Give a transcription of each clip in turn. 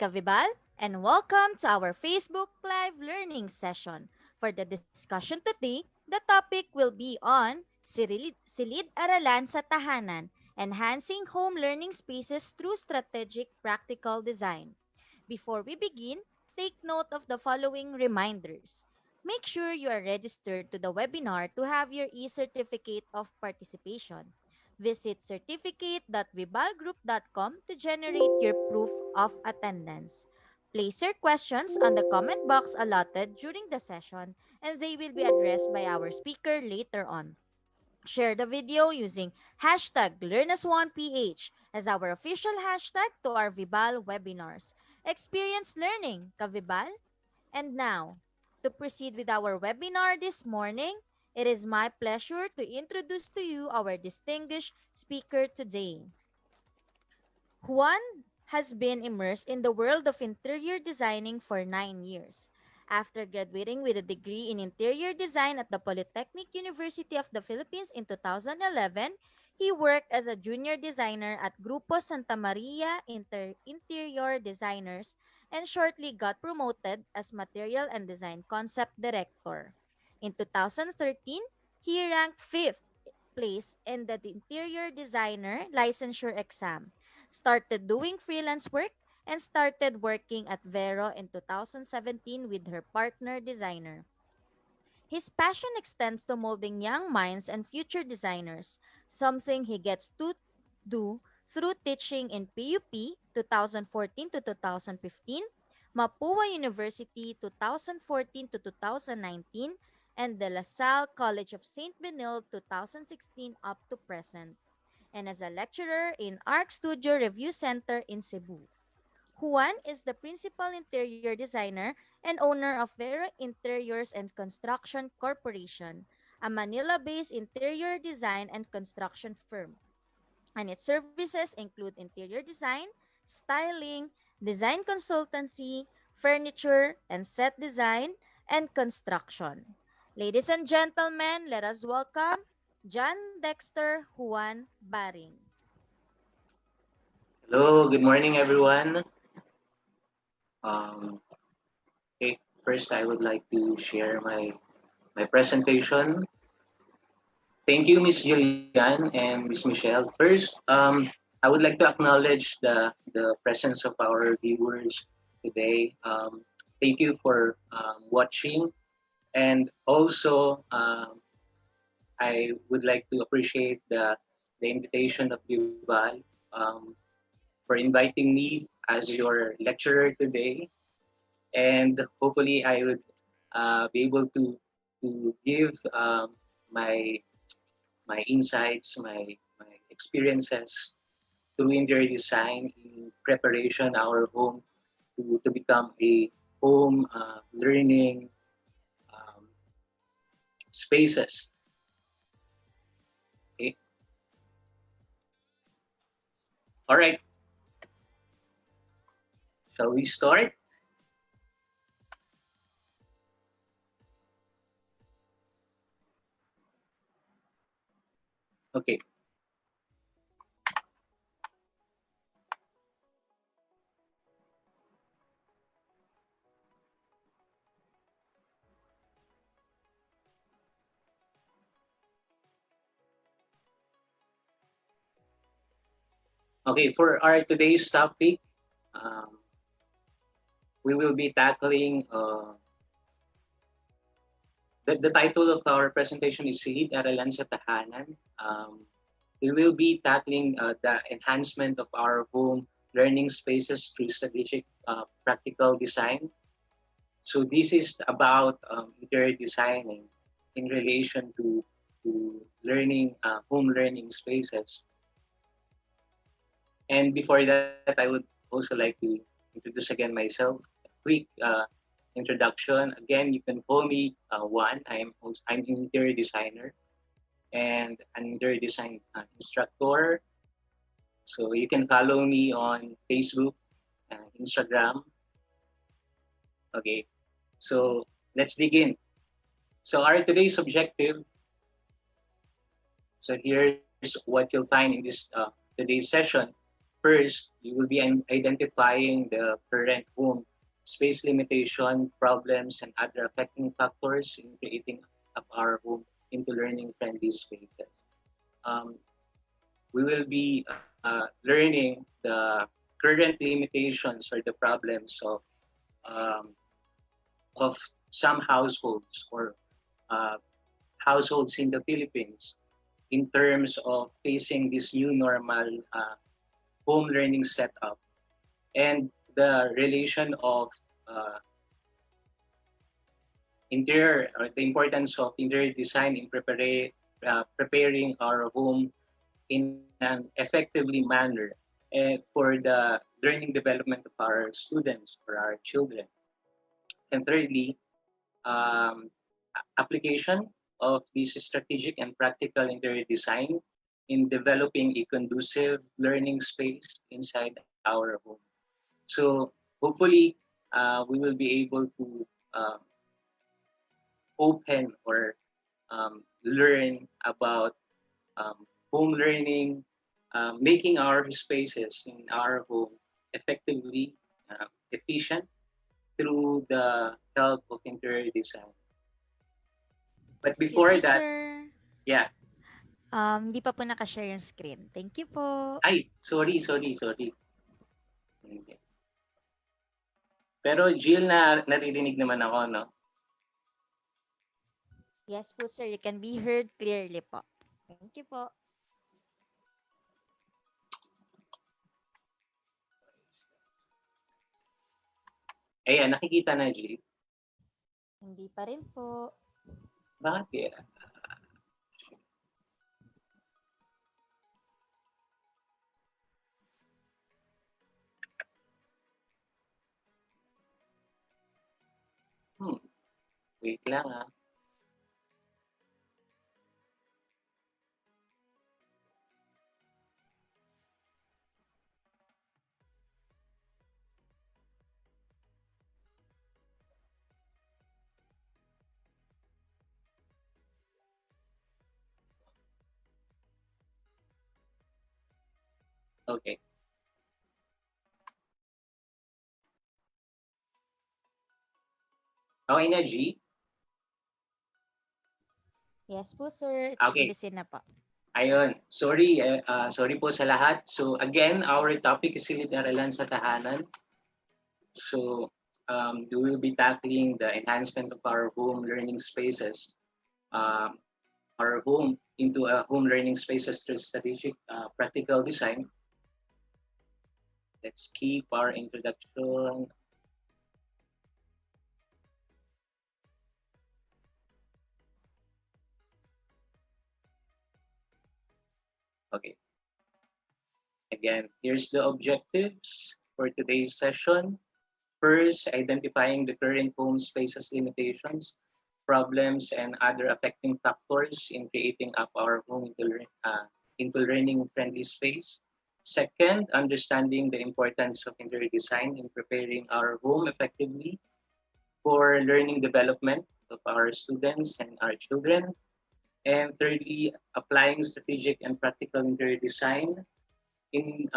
Kavibal, and welcome to our Facebook Live learning session. For the discussion today, the topic will be on Silid-Aralan sa Tahanan, Enhancing Home Learning Spaces Through Strategic Practical Design. Before we begin, take note of the following reminders. Make sure you are registered to the webinar to have your e-certificate of participation. Visit certificate.vibalgroup.com to generate your proof of attendance. Place your questions on the comment box allotted during the session and they will be addressed by our speaker later on. Share the video using hashtag LearnAsOnePH as our official hashtag to our Vibal webinars. Experience learning, Kavibal? And now, to proceed with our webinar this morning, it is my pleasure to introduce to you our distinguished speaker today. Juan has been immersed in the world of interior designing for 9 years. After graduating with a degree in interior design at the Polytechnic University of the Philippines in 2011, he worked as a junior designer at Grupo Santa Maria Interior Designers and shortly got promoted as material and design concept director. In 2013, he ranked 5th place in the interior designer licensure exam, started doing freelance work, and started working at Vero in 2017 with her partner designer. His passion extends to molding young minds and future designers, something he gets to do through teaching in PUP 2014 to 2015, Mapua University 2014 to 2019, and the La Salle College of St. Benilde 2016 up to present, and as a lecturer in Arc Studio Review Center in Cebu. Juan is the principal interior designer and owner of Vera Interiors and Construction Corporation, a Manila-based interior design and construction firm. And its services include interior design, styling, design consultancy, furniture and set design, and construction. Ladies and gentlemen, let us welcome John Dexter Juan Baring. Hello, good morning, everyone. Um, okay, first, I would like to share my presentation. Thank you, Miss Julian and Miss Michelle. First, I would like to acknowledge the presence of our viewers today. Thank you for watching, and also I would like to appreciate the invitation of Vival for inviting me as your lecturer today, and hopefully I would be able to give my my insights, my experiences through interior design in preparation our home to become a home learning um, spaces. Okay. All right. Shall we start? Okay. Okay, for our today's topic, um, we will be tackling the title of our presentation is Silid-Aralan sa Tahanan. We will be tackling the enhancement of our home learning spaces through strategic practical design. So this is about interior designing in relation to learning home learning spaces. And before that, I would also like to introduce again myself. A quick introduction. Again, you can call me Juan. I'm an interior designer and an interior design instructor. So you can follow me on Facebook and Instagram. Okay, so let's dig in. So our today's objective. So here's what you'll find in this today's session. first, you will be identifying the current home space limitation, problems, and other affecting factors in creating up our home into learning-friendly spaces. Um, we will be learning the current limitations or the problems um, of some households or uh, households in the Philippines in terms of facing this new normal home learning setup and the relation of uh, interior or the importance of interior design in preparing our home in an effectively manner for the learning development of our students or our children. And thirdly, um, application of this strategic and practical interior design in developing a conducive learning space inside our home. So hopefully, we will be able to open or learn about home learning, making our spaces in our home effectively efficient through the help of interior design. But Excuse before me, that, sir. yeah. Hindi pa po nakashare yung screen. Thank you po. Ay, sorry. Hindi. Pero Jill, naririnig naman ako, no? Yes po, sir. You can be heard clearly po. Thank you po. Ayan, nakikita na, Jill. Hindi pa rin po. Bakit kaya? Wait lang, ah. Okay. Okay na, G? Yes po, sir. Okay. Listen na po. Ayun. Sorry po sa lahat. So again, our topic is silid-aralan sa tahanan. So we will be tackling the enhancement of our home learning spaces, our home into a home learning spaces through strategic practical design. Let's keep our introduction. Okay. Again, here's the objectives for today's session. First, identifying the current home spaces limitations, problems, and other affecting factors in creating up our home into learning-friendly space. Second, understanding the importance of interior design in preparing our home effectively for learning development of our students and our children. And thirdly, applying strategic and practical interior design in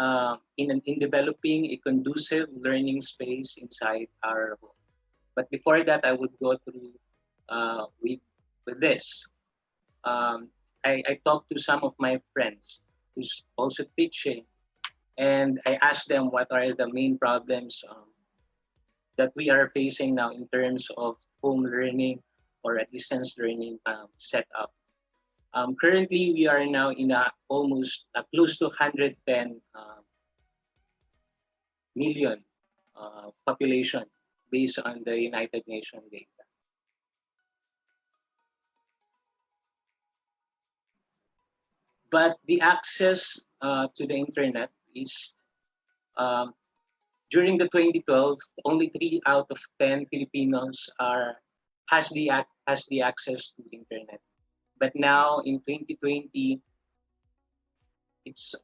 developing a conducive learning space inside our home. But before that, I would go through with this. Um, I talked to some of my friends who's also teaching, and I asked them what are the main problems that we are facing now in terms of home learning or a distance learning setup. Currently, we are now in a almost close to 110 million population based on the United Nations data. But the access to the internet is um, during the 2012, only 3 out of 10 Filipinos has the access to internet. But now in 2020, it's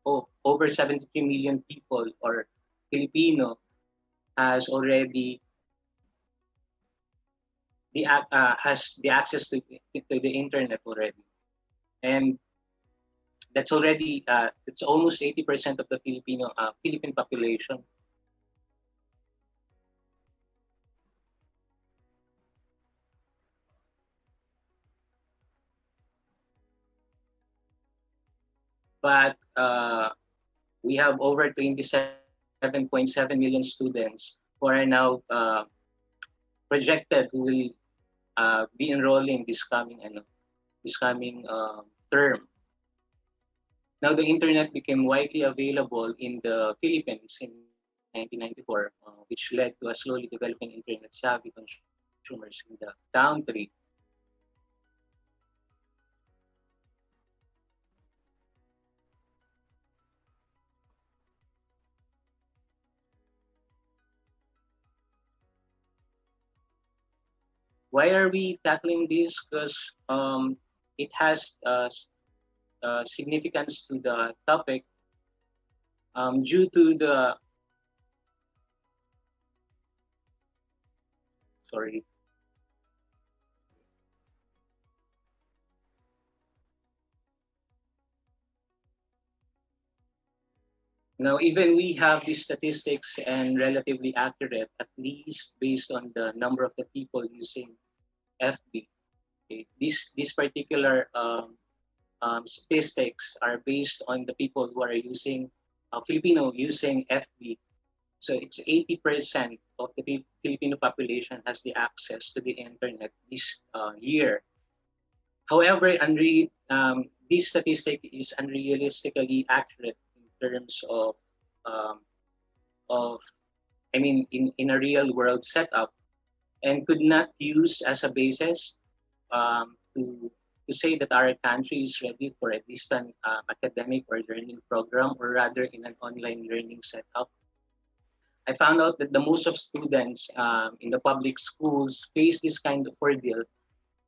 over 73 million people or Filipino has already has the access to the internet already. And That's already it's almost 80% of the Philippine population. But we have over 27.7 million students who are now projected who will be enrolling this coming term. Now, the internet became widely available in the Philippines in 1994, which led to a slowly developing internet-savvy consumers in the country. Why are we tackling this? Because it has significance to the topic due to the sorry. Now, even we have these statistics and relatively accurate, at least based on the number of the people using FB. Okay. These particular statistics are based on the people who are using Filipino using FB. So it's 80% of the Filipino population has the access to the internet this year. However, this statistic is unrealistically accurate in terms um, of in a real world setup, and could not use as a basis to say that our country is ready for a distant academic or learning program, or rather in an online learning setup. I found out that the most of students in the public schools face this kind of ordeal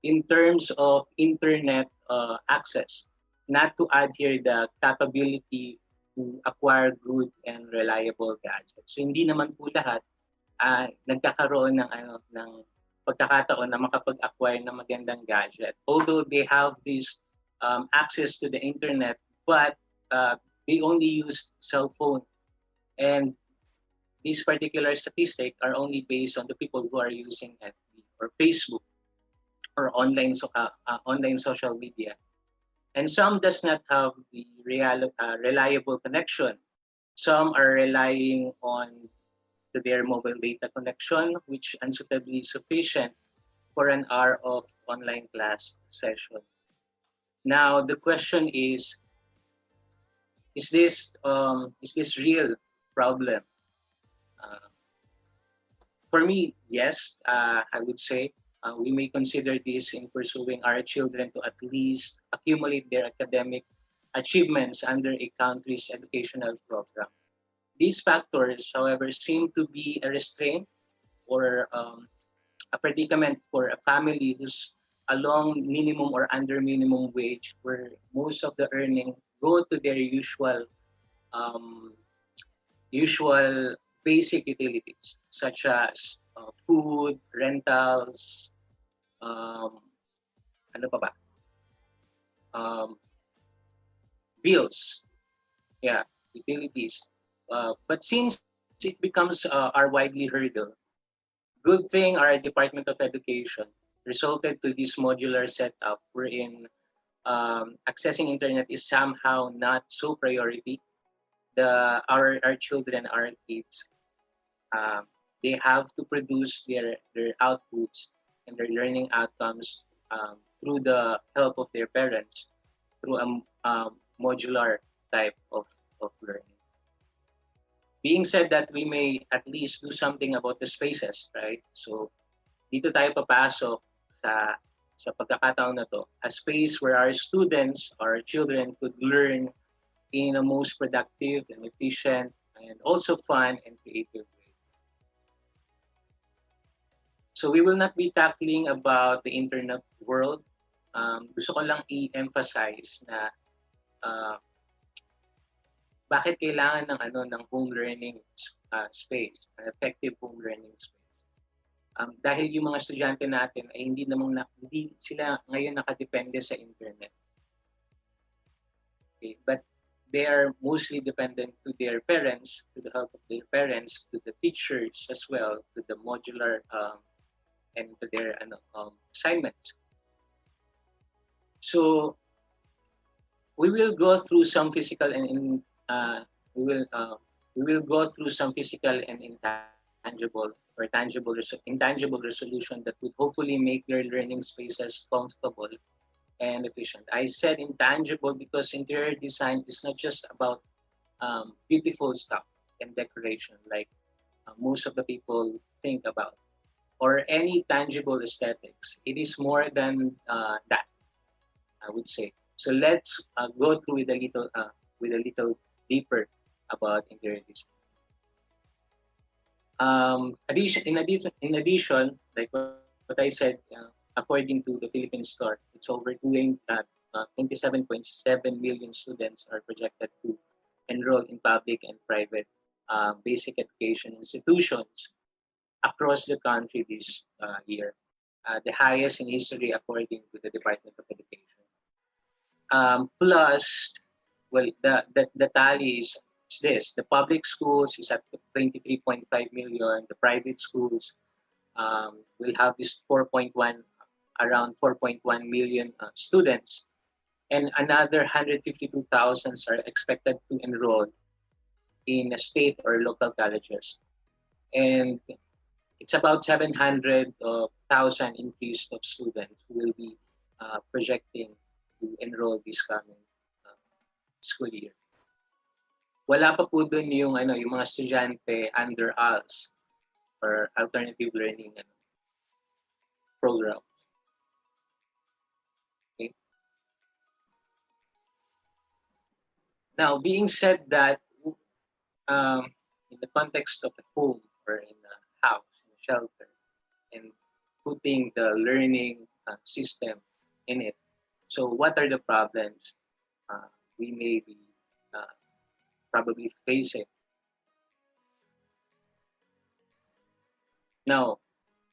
in terms of internet access, not to add here the capability to acquire good and reliable gadgets. So hindi naman po lahat nagkakaroon ng pagkakataon na makapag-acquire ng magandang gadget. Although they have this access to the internet, but they only use cell phone. And these particular statistics are only based on the people who are using FB or Facebook or online social media. And some does not have the reliable connection. Some are relying on their mobile data connection, which unsuitably sufficient for an hour of online class session. Now the question is this real problem? Uh, for me, yes, I would say we may consider this in pursuing our children to at least accumulate their academic achievements under a country's educational program. These factors, however, seem to be a restraint or a predicament for a family who's along minimum or under minimum wage, where most of the earning go to their um, usual basic utilities such as food, rentals, um, ano pa ba? Um, bills, yeah, utilities. But since it becomes our widely hurdle, good thing our Department of Education resulted to this modular setup wherein accessing internet is somehow not so priority. Our children, our kids, um, they have to produce their outputs and their learning outcomes through the help of their parents through a modular type of learning. Being said that, we may at least do something about the spaces, right? So dito tayo papasok sa pagkakataon na to, a space where our students, our children could learn in a most productive and efficient and also fun and creative way. So we will not be tackling about the internet world. Gusto ko lang i-emphasize na uh, bakit kailangan ng home learning space, an effective home learning space. Dahil yung mga estudyante natin ay hindi sila ngayon nakadepende sa internet. Okay? But they are mostly dependent to their parents, to the help of their parents, to the teachers as well, to the modular and to their assignments. So we will go through some physical and uh, we will uh, we will go through some physical and intangible resolution that would hopefully make their learning spaces comfortable and efficient. I said intangible because interior design is not just about beautiful stuff and decoration like most of the people think about, or any tangible aesthetics. It is more than that, I would say. So let's go through with a little deeper about interior design. In addition, like what I said, according to the Philippine Store, it's over 27.7 million students are projected to enroll in public and private basic education institutions across the country this year, the highest in history according to the Department of Education. Plus, well, the tally is this. The public schools is at 23.5 million. The private schools will have this 4.1, around 4.1 million students. And another 152,000 are expected to enroll in state or local colleges. And it's about 700,000 increase of students who will be projecting to enroll this coming uh, school year. Wala pa po dun yung mga estudyante under ALS or alternative learning program. Okay? Now, being said that, um, in the context of a home or in a house, in a shelter, and putting the learning system in it. So, what are the problems uh, we may be uh, probably facing? Now,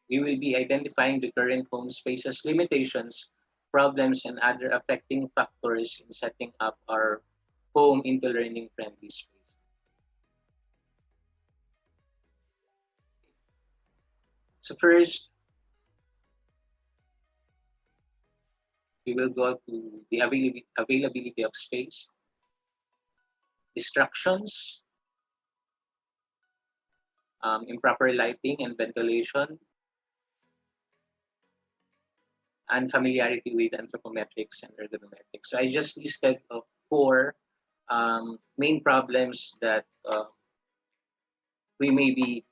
we will be identifying the current home spaces limitations, problems, and other affecting factors in setting up our home into learning friendly space. So first, we will go to the availability of space, distractions, improper lighting and ventilation, and familiarity with anthropometrics and ergonometrics. So I just listed four main problems that we may be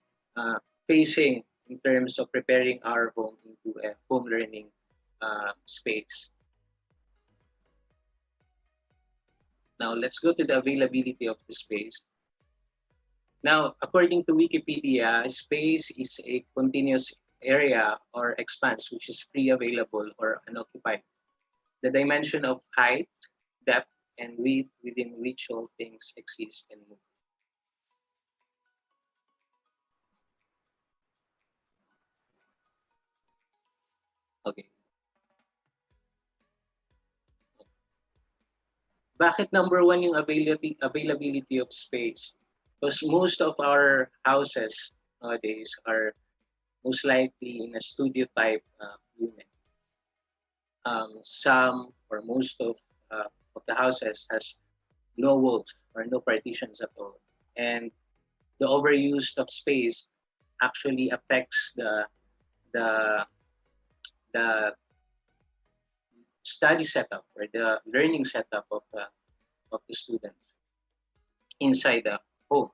facing in terms of preparing our home into a home learning space. Now let's go to the availability of the space. Now, according to Wikipedia, space is a continuous area or expanse which is free, available, or unoccupied. The dimension of height, depth, and width within which all things exist and move. Okay. Bakit number one yung availability of space? Because most of our houses nowadays are most likely in a studio type unit. Some or most of the houses has no walls or no partitions at all. And the overuse of space actually affects the the study setup or the learning setup of the students inside the home.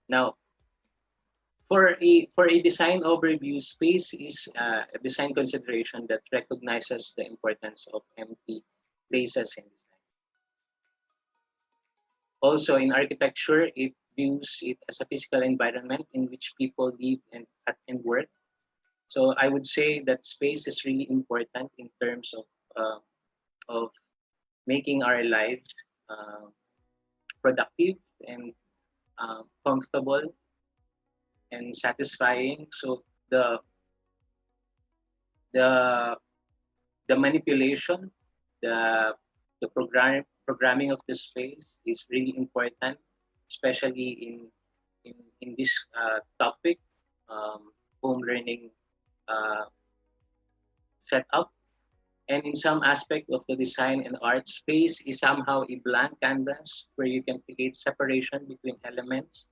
Now, for a design overview, space is a design consideration that recognizes the importance of empty places in design. Also, in architecture, it views it as a physical environment in which people live and work. So I would say that space is really important in terms of making our lives uh, productive and comfortable and satisfying. So the the manipulation, the programming of the space is really important, especially in this topic, home learning uh, setup. And in some aspect of the design and art, space is somehow a blank canvas where you can create separation between elements,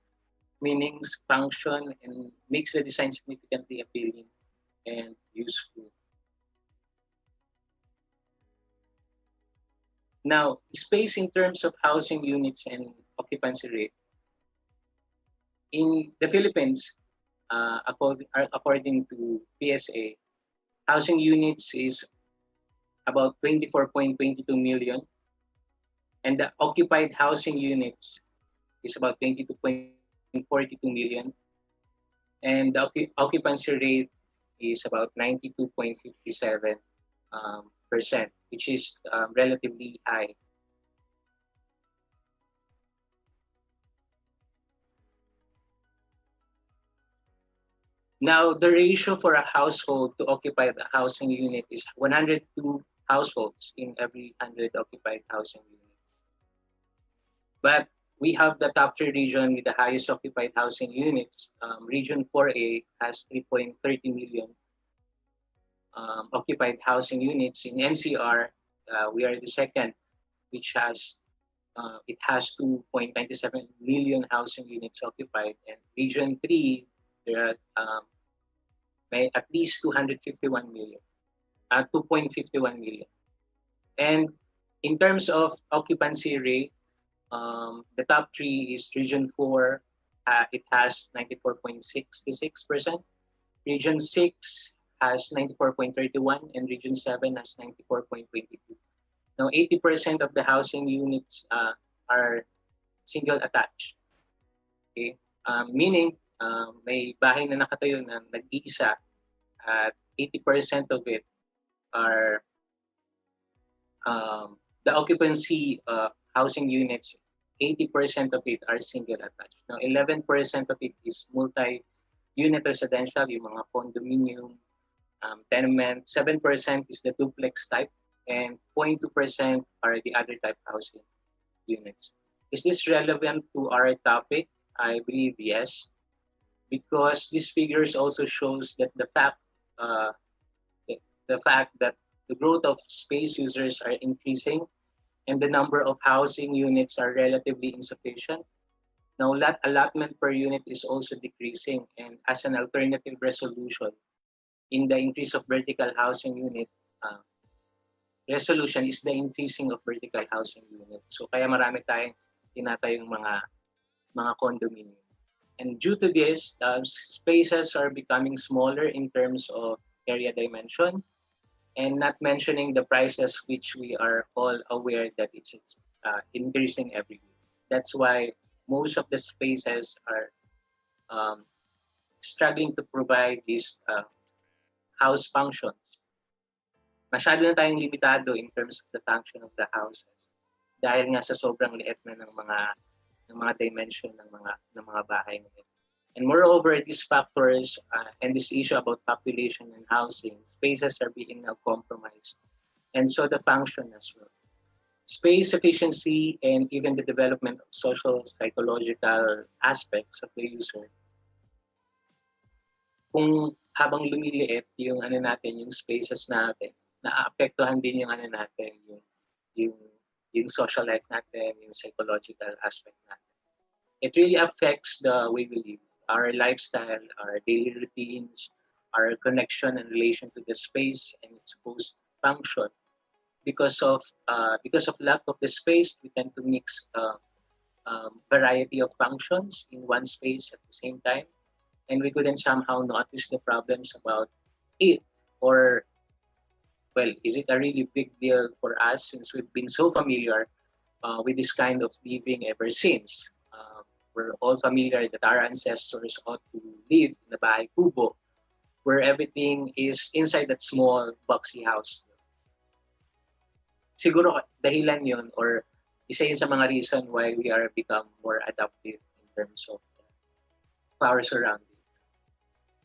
meanings, function, and makes the design significantly appealing and useful. Now, space in terms of housing units and occupancy rate. In the Philippines, according to PSA, housing units is about 24.22 million, and the occupied housing units is about 22.42 million, and the occupancy rate is about 92.57 percent, which is relatively high. Now, the ratio for a household to occupy the housing unit is 102 households in every 100 occupied housing units. But we have the top three region with the highest occupied housing units. Region 4A has 3.30 million occupied housing units. In NCR, we are the second, which has it has 2.97 million housing units occupied. And Region 3, there are may at least 251 million, 2.51 million. And in terms of occupancy rate, the top three is Region 4, it has 94.66%. Region 6 has 94.31, and Region 7 has 94.22. Now, 80% of the housing units are single attached. Okay? Meaning, may bahay na nakatayo na nag-iisa at 80% of it are the occupancy housing units, 80% of it are single attached. Now, 11% of it is multi-unit residential, yung mga condominium, tenement. 7% is the duplex type, and 0.2% are the other type housing units. Is this relevant to our topic? I believe yes, because these figures also shows that uh, the fact that the growth of space users are increasing and the number of housing units are relatively insufficient. Now, lot allotment per unit is also decreasing, and as an alternative resolution in the increase of vertical housing unit, resolution is the increasing of vertical housing unit. So kaya marami tayong tinatayong mga condominium. And due to this, spaces are becoming smaller in terms of area dimension, and not mentioning the prices, which we are all aware that it's increasing every year. That's why most of the spaces are struggling to provide these house functions. Masyado na tayong limitado in terms of the function of the houses dahil nga sa sobrang liit na ng mga dimension ng mga bahay ngayon. And moreover, these factors and this issue about population and housing, spaces are being now compromised. And so the function as well. Space efficiency and even the development of social, psychological aspects of the user. Kung habang lumiliit yung ano natin, yung spaces natin, naaapektuhan din yung ano natin, yung, yung social life natin, yung psychological aspect natin. It really affects the way we live, our lifestyle, our daily routines, our connection and relation to the space and its supposed function. Because of lack of the space, we tend to mix variety of functions in one space at the same time, and we couldn't somehow notice the problems about it, or well, is it a really big deal for us since we've been so familiar with this kind of living ever since. We're all familiar that our ancestors ought to live in the bahay kubo, where everything is inside that small boxy house. Siguro dahilan yun, or isa yun sa mga reason why we are become more adaptive in terms of our surroundings.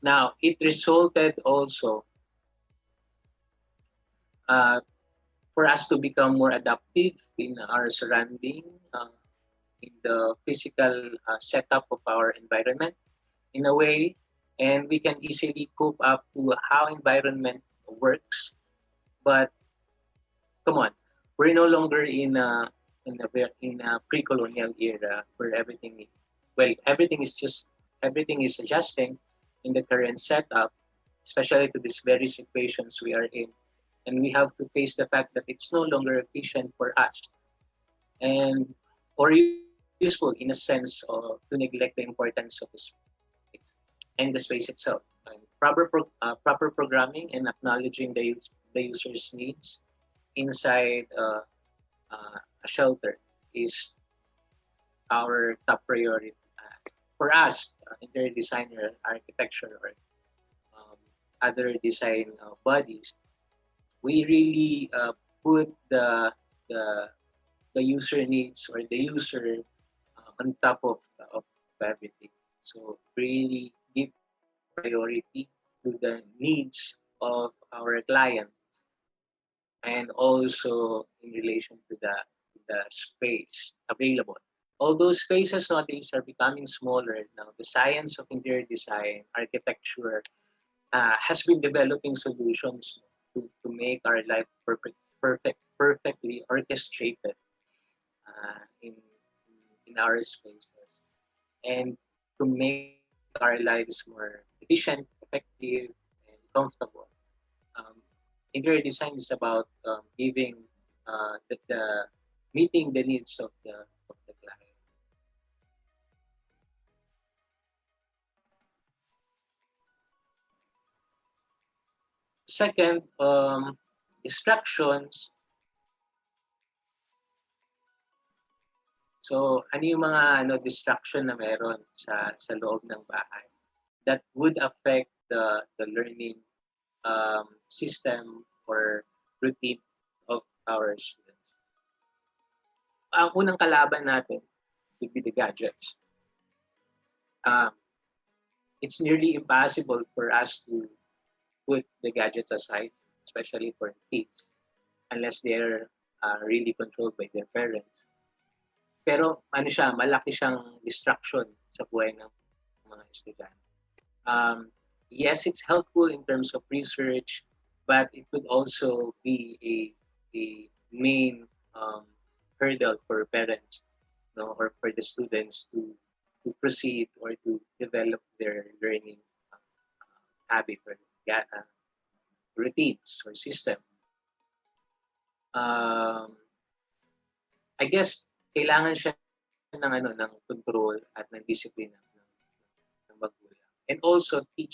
Now, it resulted also uh, for us to become more adaptive in our surrounding, in the physical setup of our environment in a way, and we can easily cope up to how environment works. But come on, we're no longer in a pre-colonial era where everything is adjusting in the current setup, especially to these very situations we are in, and we have to face the fact that it's no longer efficient for us and or useful in a sense to neglect the importance of the space and the space itself. And proper programming and acknowledging the user's needs inside a shelter is our top priority. For us, interior designer, architecture, or um, other design bodies, we really put the the user needs or the user on top of everything. So really give priority to the needs of our client and also in relation to the space available. Although spaces nowadays are becoming smaller now, the science of interior design, architecture has been developing solutions to make our life perfectly orchestrated in our spaces and to make our lives more efficient, effective, and comfortable. Um, Interior design is about giving the meeting the needs of the client. Second, distractions. So, ano yung mga distraction na meron sa loob ng bahay that would affect the learning system or routine of our students. Ang unang kalaban natin would be the gadgets. Um, it's nearly impossible for us to put the gadgets aside, especially for kids, unless they're really controlled by their parents. Pero malaki siyang distraction sa buhay ng mga estudyante. Um, yes, it's helpful in terms of research, but it could also be a main hurdle for parents, or for the students to proceed or to develop their learning habit or routines or system. Um, I guess kailangan siya ng control at ng disiplina ng magulang. And also we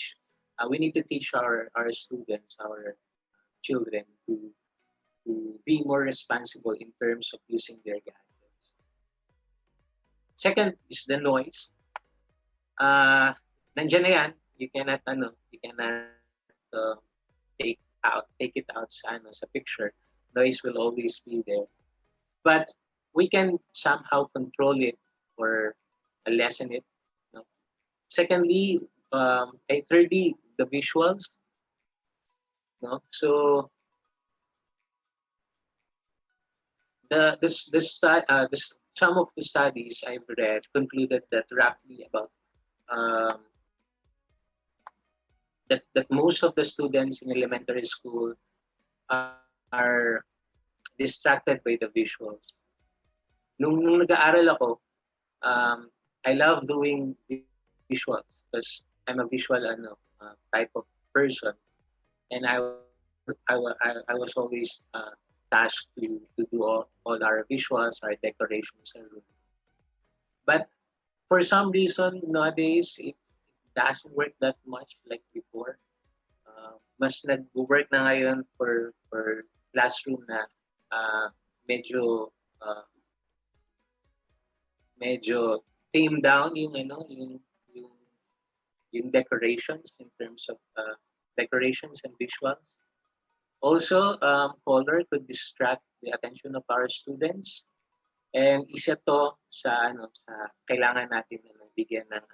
need to teach our students, our children to be more responsible in terms of using their gadgets. Second is the noise. Nandiyan na yan. You cannot take it out sa picture. Noise will always be there. But we can somehow control it or lessen it. No? Secondly, thirdly, the visuals. No? So some of the studies I've read concluded that roughly about um, that most of the students in elementary school are distracted by the visuals. Nung nag-aaral ako, I love doing visuals because I'm a visual type of person, and I was always tasked to do all our visuals, our decorations, and room. But for some reason nowadays it doesn't work that much like before. Mas nag-work na ngayon for classroom na uh, medyo uh, medyo tame down yung yung decorations in terms of decorations and visuals. Also, color could distract the attention of our students. And isa to sa kailangan natin na bigyan ng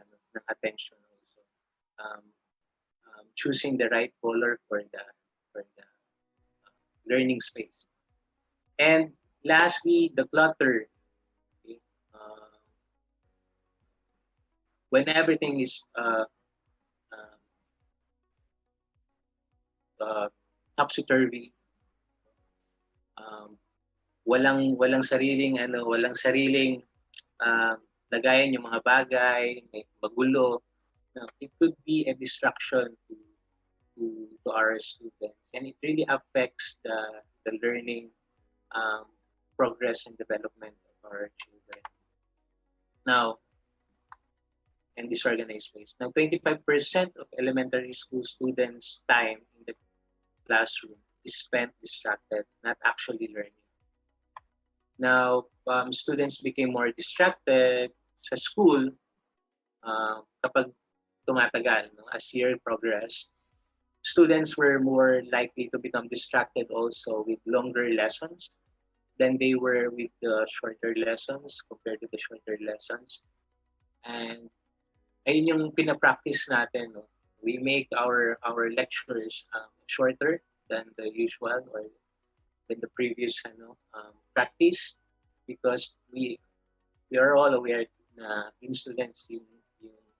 attention also. Um, Choosing the right color for the learning space. And lastly, the clutter. Okay? When everything is uh, uh, topsy-turvy, um, walang sariling uh, lagayan yung mga bagay, may magulo. No, it could be a distraction to our students, and it really affects the learning um, progress and development of our children. Now, and disorganized space. Now, 25% of elementary school students' time in the classroom is spent distracted, not actually learning. Now, students became more distracted sa school kapag tumatagal, no? As year progressed, students were more likely to become distracted also with longer lessons than they were with the shorter lessons compared to the shorter lessons. And ayun yung pinapractice natin. No? We make our lectures shorter than the usual or than the previous practice because we are all aware na yung students yung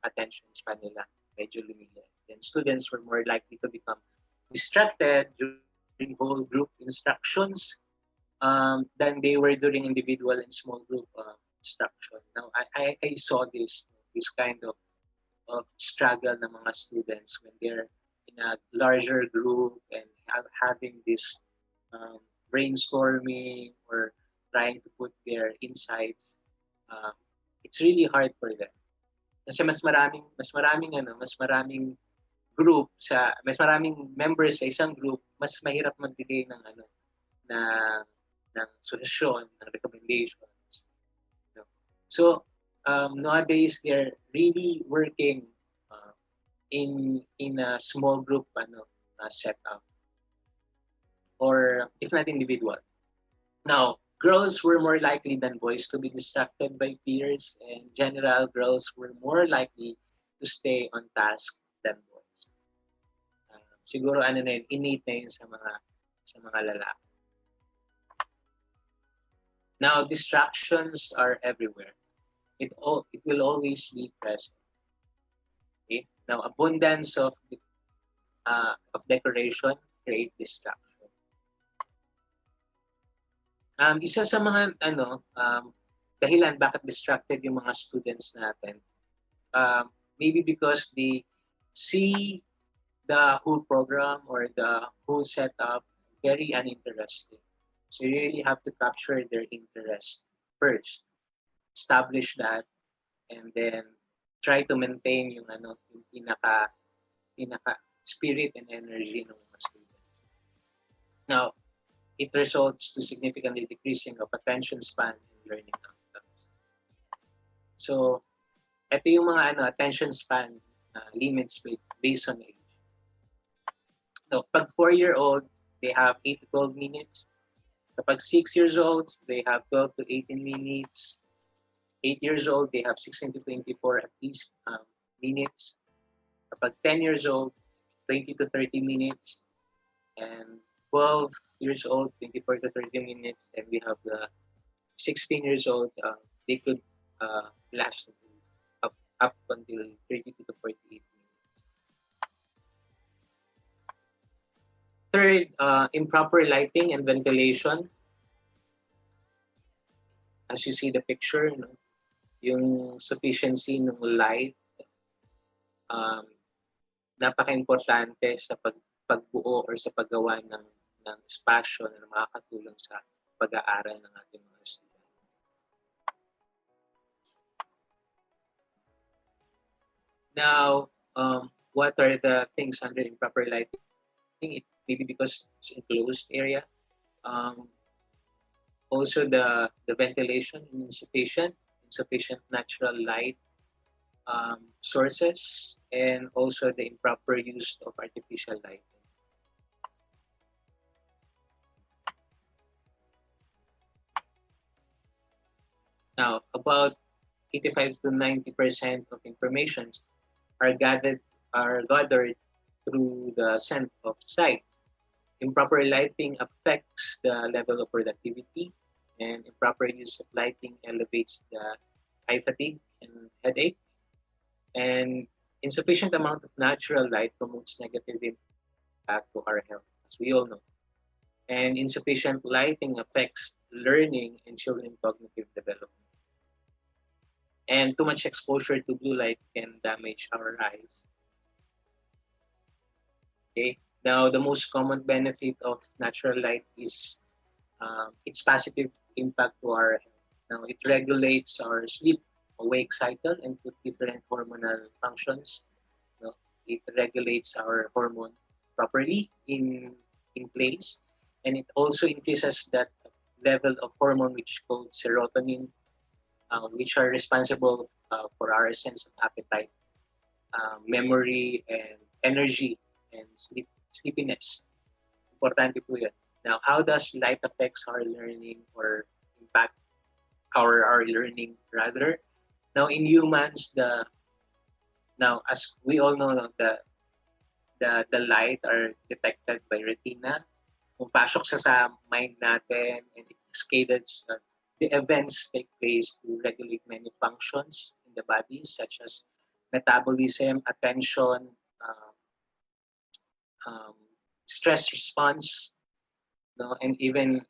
attention span nila medyo lumiliit. Then students were more likely to become distracted during whole group instructions than they were during individual and small group instruction. Now, I saw this kind of struggle ng mga students when they're in a larger group and having this um, brainstorming or trying to put their insights. Um, it's really hard for them. Kasi mas maraming group mas maraming members sa isang group, mas mahirap magbigay ng na ng suggestion, ng recommendations. No? So nowadays they're really working in a small group setup or if not individual. Now, girls were more likely than boys to be distracted by peers, and in general, girls were more likely to stay on task than boys. Siguro innate na yun sa mga lalaki. Now, distractions are everywhere. It will always be present. Okay? Now, abundance of decoration create distraction. Isa sa mga dahilan bakit distracted yung mga students natin, maybe because they see the whole program or the whole setup very uninteresting. So you really have to capture their interest first, establish that, and then try to maintain yung pinaka spirit and energy ng mga students. Now, it results to significantly decreasing of attention span and learning outcomes. So, ito yung mga attention span limits based on age. So, pag 4-year-old, they have 8 to 12 minutes. Kapag 6 years old, they have 12 to 18 minutes. 8 years old, they have 16 to 24 at least minutes. Kapag 10 years old, 20 to 30 minutes. And 12 years old, 24 to 30 minutes. And we have the 16 years old, they could last up until 32 to 48 minutes. Third, improper lighting and ventilation. As you see the picture, yung sufficiency ng light, napaka-importante sa pagbuo or sa paggawa ng espasyo na makakatulong sa pag-aaral ng ating mga estudyante. Now, what are the things under improper lighting? It maybe because it's enclosed area. Also, the ventilation insufficient natural light sources, and also the improper use of artificial lighting. Now, about 85 to 90% of information are gathered through the sense of sight. Improper lighting affects the level of productivity, and improper use of lighting elevates the eye fatigue and headache. And insufficient amount of natural light promotes negative impact to our health, as we all know. And insufficient lighting affects learning and children's cognitive development. And too much exposure to blue light can damage our eyes. Okay. Now, the most common benefit of natural light is its positive impact to our health. Now, it regulates our sleep awake cycle and put different hormonal functions. You know, it regulates our hormone properly in place, and it also increases that level of hormone which called serotonin, which are responsible for our sense of appetite, memory, and energy and sleepiness. Importante po yun. Now, how does light affects our learning or impact our learning rather? Now, in humans, now as we all know, the light are detected by retina. Pumapasok siya sa mind natin and it cascades the events take place to regulate many functions in the body such as metabolism, attention, uh, um, stress response, no, and even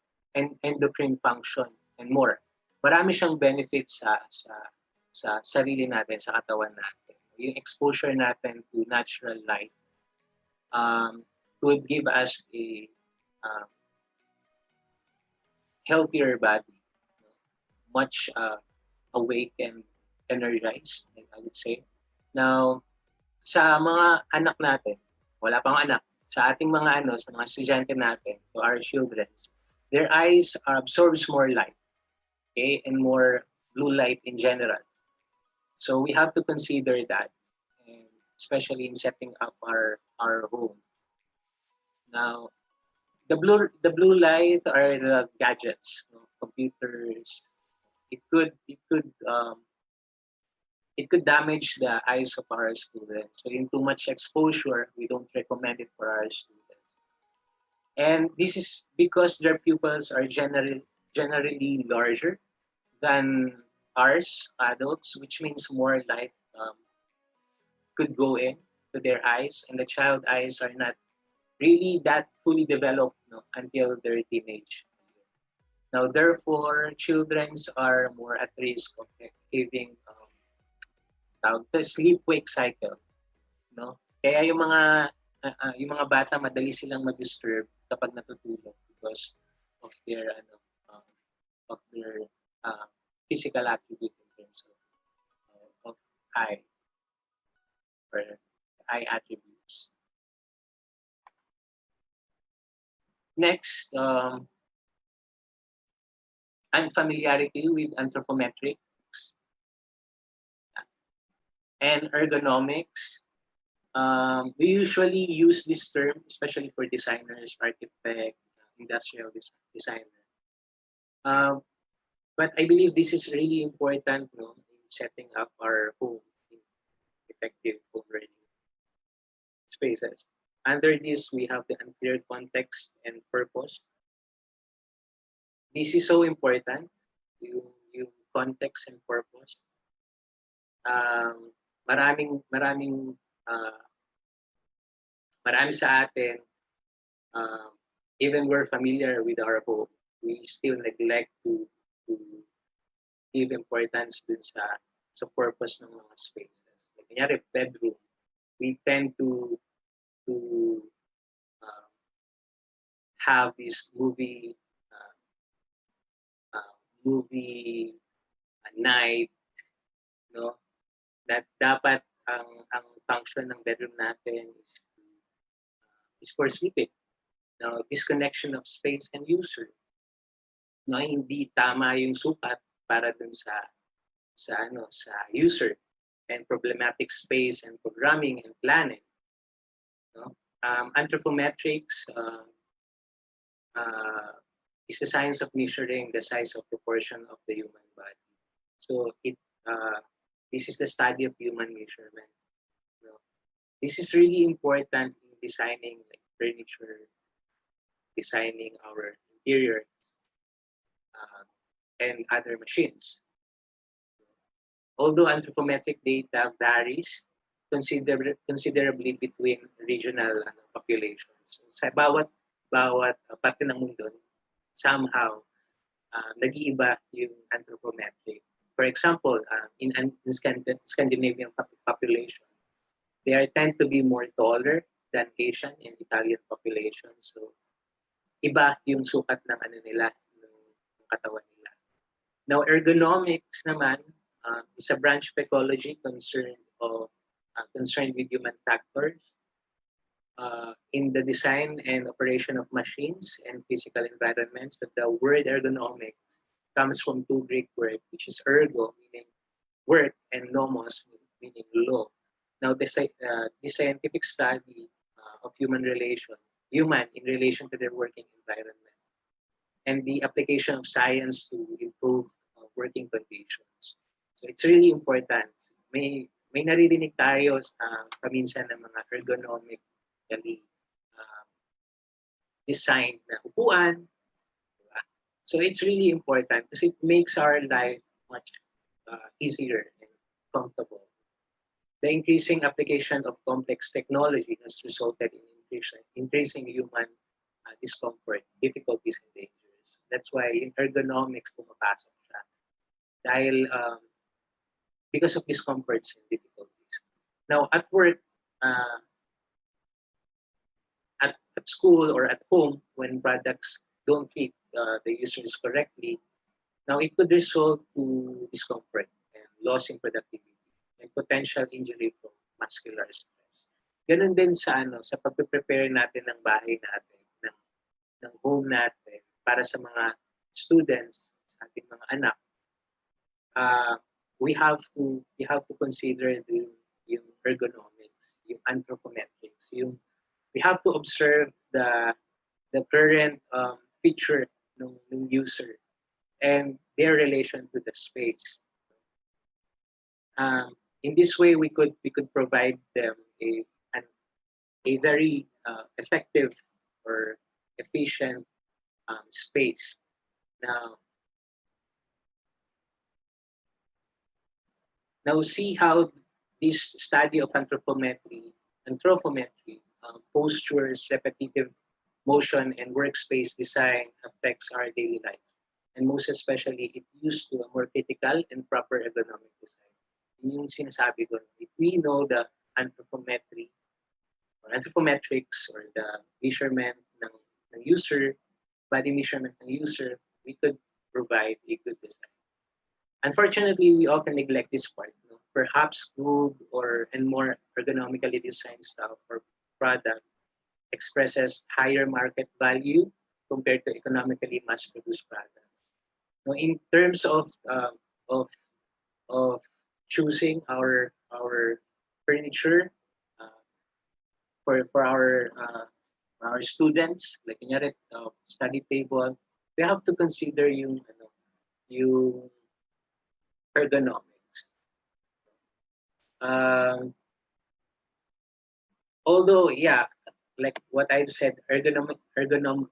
endocrine function and more. Marami siyang benefits sa sarili natin, sa katawan natin. Yung exposure natin to natural light would give us a uh, healthier body, much awake and energized, I would say. Now, sa mga anak natin, wala pang anak, sa ating mga sa mga estudyante natin, to our children, their eyes absorbs more light, okay, and more blue light in general. So we have to consider that, and especially in setting up our home. Now, the blue light are the gadgets, computers. It could damage the eyes of our students. So in too much exposure, we don't recommend it for our students. And this is because their pupils are generally larger than ours, adults, which means more light could go in to their eyes, and the child eyes are not really that fully developed until their teenage. Now, therefore, children are more at risk of having the sleep-wake cycle. No? Kaya yung mga bata madali silang ma-disturb kapag natutulog because of their um, of their uh, physical attribute in terms of eye or eye attributes. Next, unfamiliarity with anthropometrics and ergonomics. We usually use this term, especially for designers, architect, industrial designer. But I believe this is really important, in setting up our home in effective home learning spaces. Under this, we have the unclear context and purpose. This is so important, yung context and purpose. Maraming uh, marami sa atin, even we're familiar with our home, we still neglect to give importance dun sa purpose ng mga spaces. Like, kunyari, bedroom, we tend to uh, have this movie night, no? That dapat ang function ng bedroom natin is for sleeping. Now, disconnection of space and user. No, hindi tama yung sukat para dun sa user, and problematic space and programming and planning. No? Anthropometrics is the science of measuring the size of proportion of the human body. So this is the study of human measurement. No? This is really important in designing like furniture, designing our interior uh, and other machines. Although anthropometric data varies considerably between regional populations. So, sa bawat parte ng mundo, somehow nag-iiba yung anthropometric. For example, in Scandinavian population, they are tend to be more taller than Asian and Italian populations. So iba yung sukat ng ano nila, ng katawan nila. Now, ergonomics naman is a branch of ecology concerned with human factors in the design and operation of machines and physical environments. So the word ergonomics comes from two Greek words, which is ergo, meaning work, and nomos, meaning law. Now, this scientific study of human in relation to their working environment, and the application of science to improve working conditions. So it's really important. May naririnig tayo paminsan ng mga ergonomically uh, designed na upuan. Diba? So it's really important because it makes our life much easier and comfortable. The increasing application of complex technology has resulted in increasing human discomfort, difficulties, and dangers. That's why in ergonomics pumapasok siya. Dahil because of discomforts and difficulties. Now, at work, uh, at school or at home, when products don't fit the users correctly, now it could result to discomfort and loss in productivity and potential injury from muscular stress. Ganun din sa pagpe-prepare natin ng bahay natin, ng home natin para sa mga students, sa ating mga anak. We have to consider yung ergonomics, yung anthropometrics, we have to observe the current feature ng user and their relation to the space. In this way, we could provide them a very effective or efficient space. Now see how this study of anthropometry, postures, repetitive motion, and workspace design affects our daily life. And most especially, it used to a more critical and proper ergonomic design. Yun yung sinasabi ko, if we know the anthropometry or anthropometrics or the measurement ng user, body measurement ng user, we could provide a good design. Unfortunately, we often neglect this part. No? Perhaps good and more ergonomically designed stuff or product expresses higher market value compared to economically mass-produced products. Now, in terms of choosing our furniture for our students, like kunyari, study table, we have to consider yung ergonomics. Although, yeah, like what I've said, ergonomically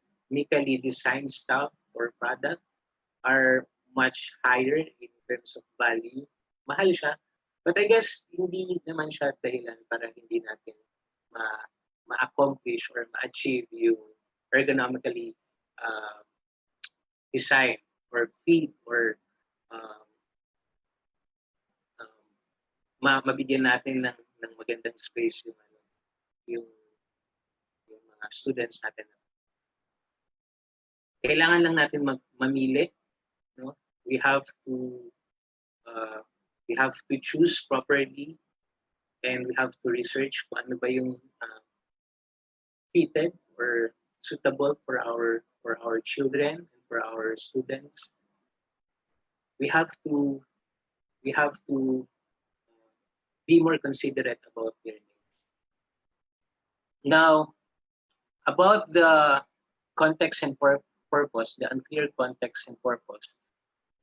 designed stuff or product are much higher in terms of value. Mahal siya. But I guess hindi naman siya dahilan para hindi natin ma-accomplish or ma-achieve yung ergonomically designed or fit or mabigyan natin ng magandang space yung mga students natin. Kailangan lang natin mamili, no? We have to choose properly, and we have to research kung ano ba yung fitted or suitable for our children and for our students. We have to be more considerate about their needs. Now, about the context and purpose, the unclear context and purpose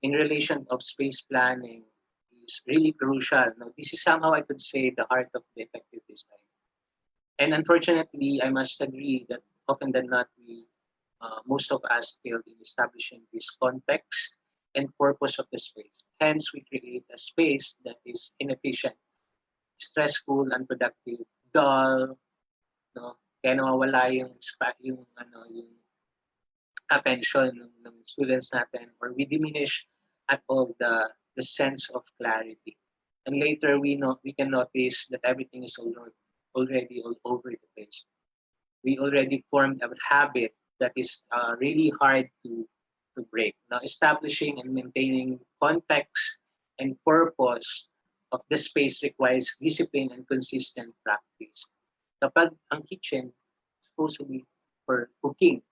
in relation of space planning is really crucial. Now, this is somehow, I could say, the heart of the effective design. And unfortunately, I must agree that often than not, most of us failed in establishing this context and purpose of the space. Hence, we create a space that is inefficient, stressful, unproductive, dull, no? Kaya nawawala yung attention ng students natin, or we diminish at all the sense of clarity. And later we can notice that everything is already all over the place. We already formed a habit that is really hard to break. Now, establishing and maintaining context and purpose of the space requires discipline and consistent practice. Kapag ang kitchen supposed to be for cooking,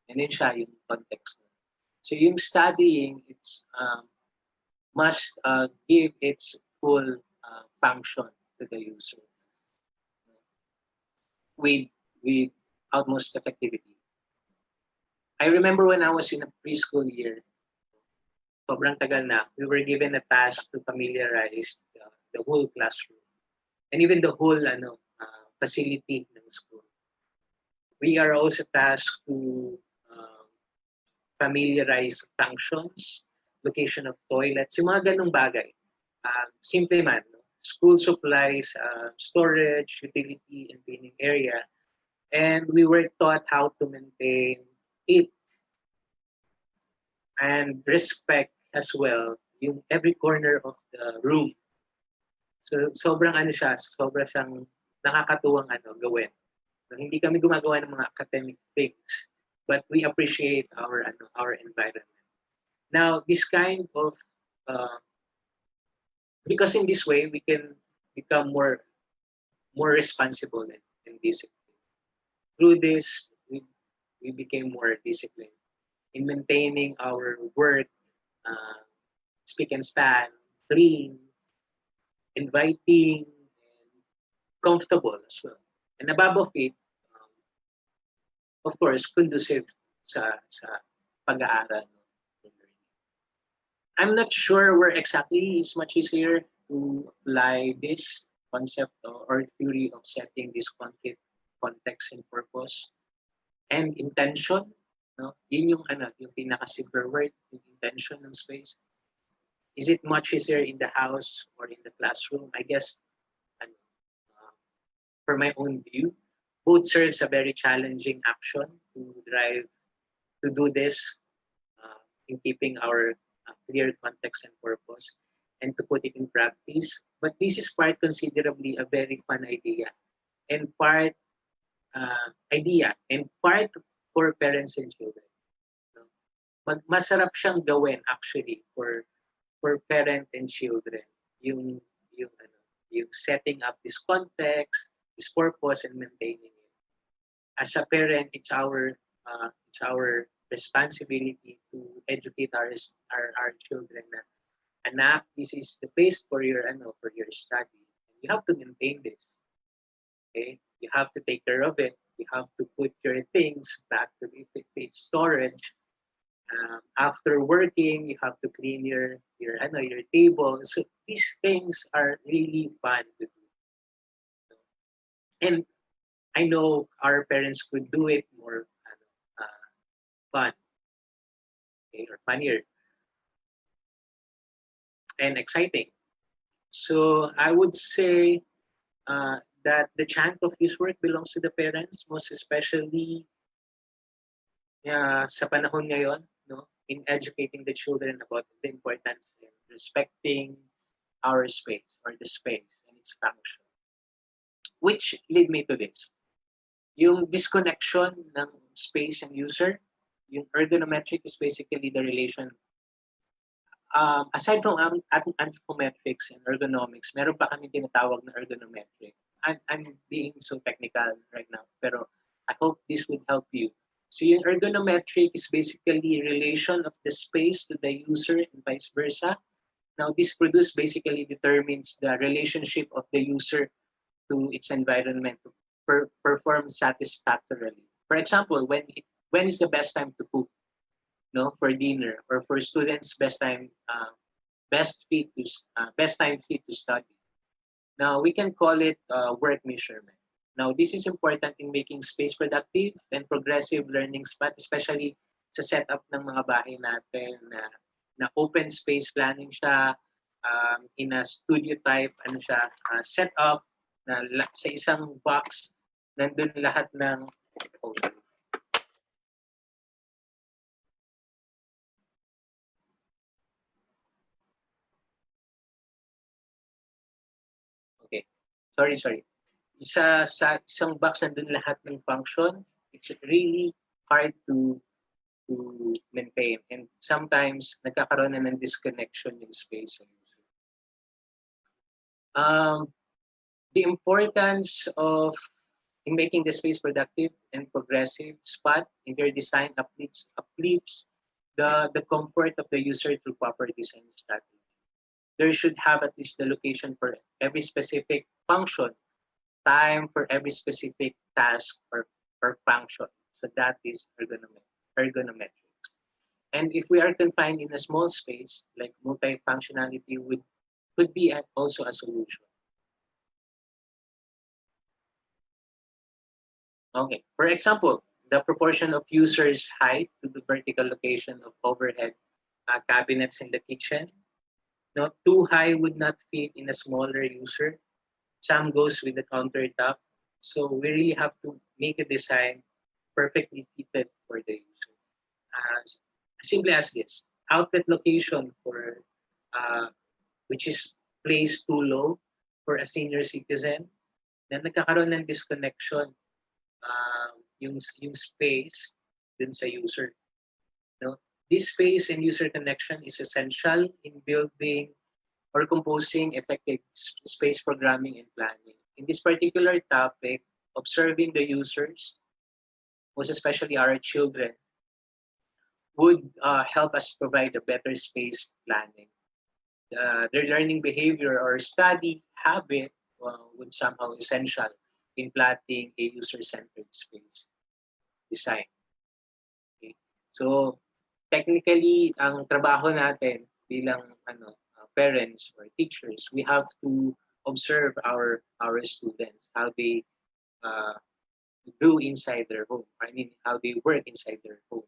and then siya yung context. So yung studying, it's must give its full function to the user with with utmost effectivity. I remember when I was in a preschool year, sobrang tagal na, we were given a task to familiarize the whole classroom and even the whole facility ng school. We are also tasked to familiarize functions, location of toilets, yung mga ganung bagay. Simple man, no? School supplies, storage, utility, and cleaning area. And we were taught how to maintain it and respect as well yung every corner of the room. So sobrang sobrang siyang nakakatuwang gawin. So, hindi kami gumagawa ng mga academic things, but we appreciate our environment. Now, this kind of because in this way we can become more responsible and disciplined. Through this, we became more disciplined in maintaining our work, speak and stand, clean, inviting, and comfortable as well. And above of it, of course, conducive sa pag-aaral. I'm not sure where exactly is much easier to apply this concept or theory of setting this context and purpose and intention. No? Yun yung pinaka-silver word, yung intention ng space. Is it much easier in the house or in the classroom? I guess, for my own view, both serves a very challenging action to do this in keeping our clear context and purpose and to put it in practice. But this is quite considerably a very fun idea and part for parents and children. No? Masarap siyang gawin actually for parent and children yung setting up this context, this purpose, and maintaining it. As a parent, it's our responsibility to educate our children na, anak, this is the place for your study. You have to maintain this. Okay? You have to take care of it. You have to put your things back to its storage. After working, you have to clean your table. So these things are really fun to do. And I know our parents could do it more fun, okay, or funnier and exciting. So I would say that the chunk of this work belongs to the parents, most especially sa panahon ngayon, no, in educating the children about the importance in respecting our space or the space and its function. Which lead me to this. Yung disconnection ng space and user, yung ergonometric is basically the relation. Aside from anthropometrics and ergonomics, meron pa kami tinatawag na ergonometric. I'm being so technical right now, pero I hope this would help you. So yung ergonometric is basically relation of the space to the user and vice versa. Now this produce basically determines the relationship of the user to its environment to perform satisfactorily. For example, when is the best time to cook? No, for dinner, or for students, best time fit to study. Now we can call it work measurement. Now, this is important in making space productive and progressive learning spot, especially sa setup ng mga bahay natin na open space planning siya, in a studio type setup na sa isang box nandun lahat ng okay. Sorry. Sa isang box nandun lahat ng function. It's really hard to maintain, and sometimes nagkakaroon na ng disconnection yung space. The importance of in making the space productive and progressive spot in their design uplifts the comfort of the user through proper design strategy. There should have at least the location for every specific function, time for every specific task or function. So that is ergonometrics. And if we are confined in a small space, like multifunctionality could be also a solution. Okay. For example, the proportion of users' height to the vertical location of overhead cabinets in the kitchen. No, too high would not fit in a smaller user. Some goes with the countertop. So we really have to make a design perfectly fitted for the user. As simply as this, outlet location for which is placed too low for a senior citizen, na nagkakaroon ng disconnection yung space dun sa user. No? This space and user connection is essential in building or composing effective space programming and planning. In this particular topic, observing the users, most especially our children, would help us provide a better space planning. Their learning behavior or study habit would somehow essential in plotting a user-centered space design. Okay? So, technically, ang trabaho natin bilang parents or teachers, we have to observe our students, how they do inside their home. I mean, how they work inside their home.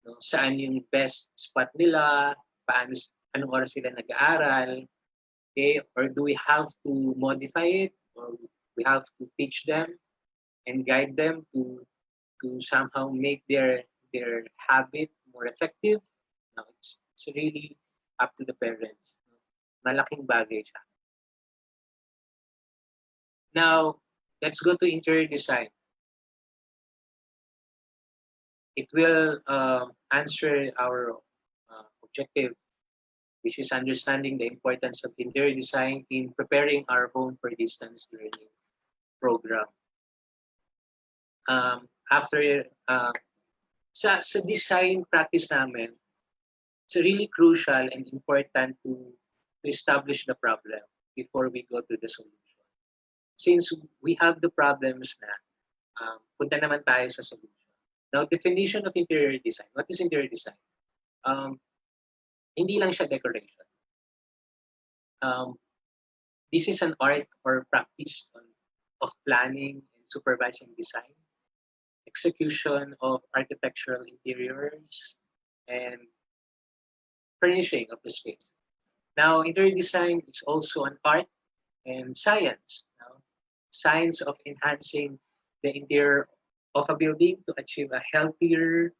No? Saan yung best spot nila, anong oras sila nag-aaral, okay? Or do we have to modify it, or we have to teach them and guide them to somehow make their habit more effective? No, it's really up to the parents. Malaking bagay siya. Now, let's go to interior design. It will answer our objective, which is understanding the importance of interior design in preparing our home for distance learning program. After sa design practice namin, it's really crucial and important to establish the problem before we go to the solution. Since we have the problems na, punta naman tayo sa solution. Now, definition of interior design. What is interior design? Hindi lang siya decoration. This is an art or practice of planning and supervising design, execution of architectural interiors, and furnishing of the space. Now, interior design is also an art and science. Science of enhancing the interior of a building to achieve a healthier,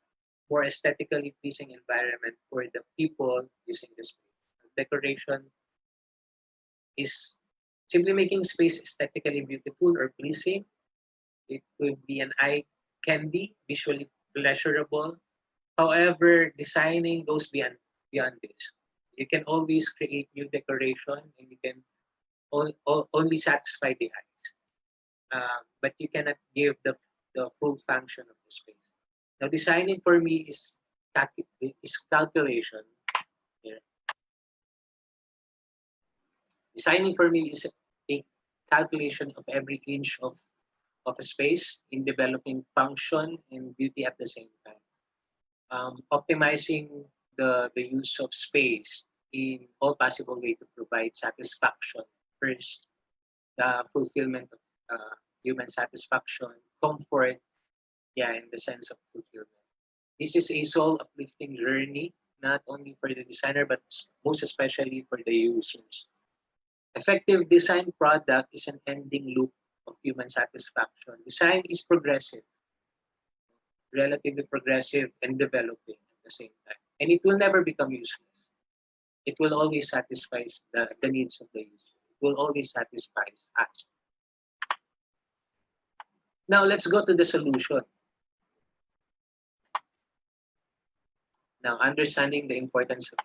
more aesthetically pleasing environment for the people using the space. Decoration is simply making space aesthetically beautiful or pleasing. It could be an eye candy, visually pleasurable. However, designing goes beyond this. You can always create new decoration, and you can only satisfy the eyes. But you cannot give the full function of the space. Now, designing for me is calculation. Here. Designing for me is a calculation of every inch of a space in developing function and beauty at the same time. Optimizing the use of space in all possible way to provide satisfaction first, the fulfillment of human satisfaction, comfort, yeah, and the sense of fulfillment. This is a soul uplifting journey, not only for the designer, but most especially for the users. Effective design product is an ending loop of human satisfaction. Design is progressive, relatively progressive, and developing at the same time. And it will never become useless. It will always satisfy the needs of the user. It will always satisfy us. Now let's go to the solution. Now, understanding the importance of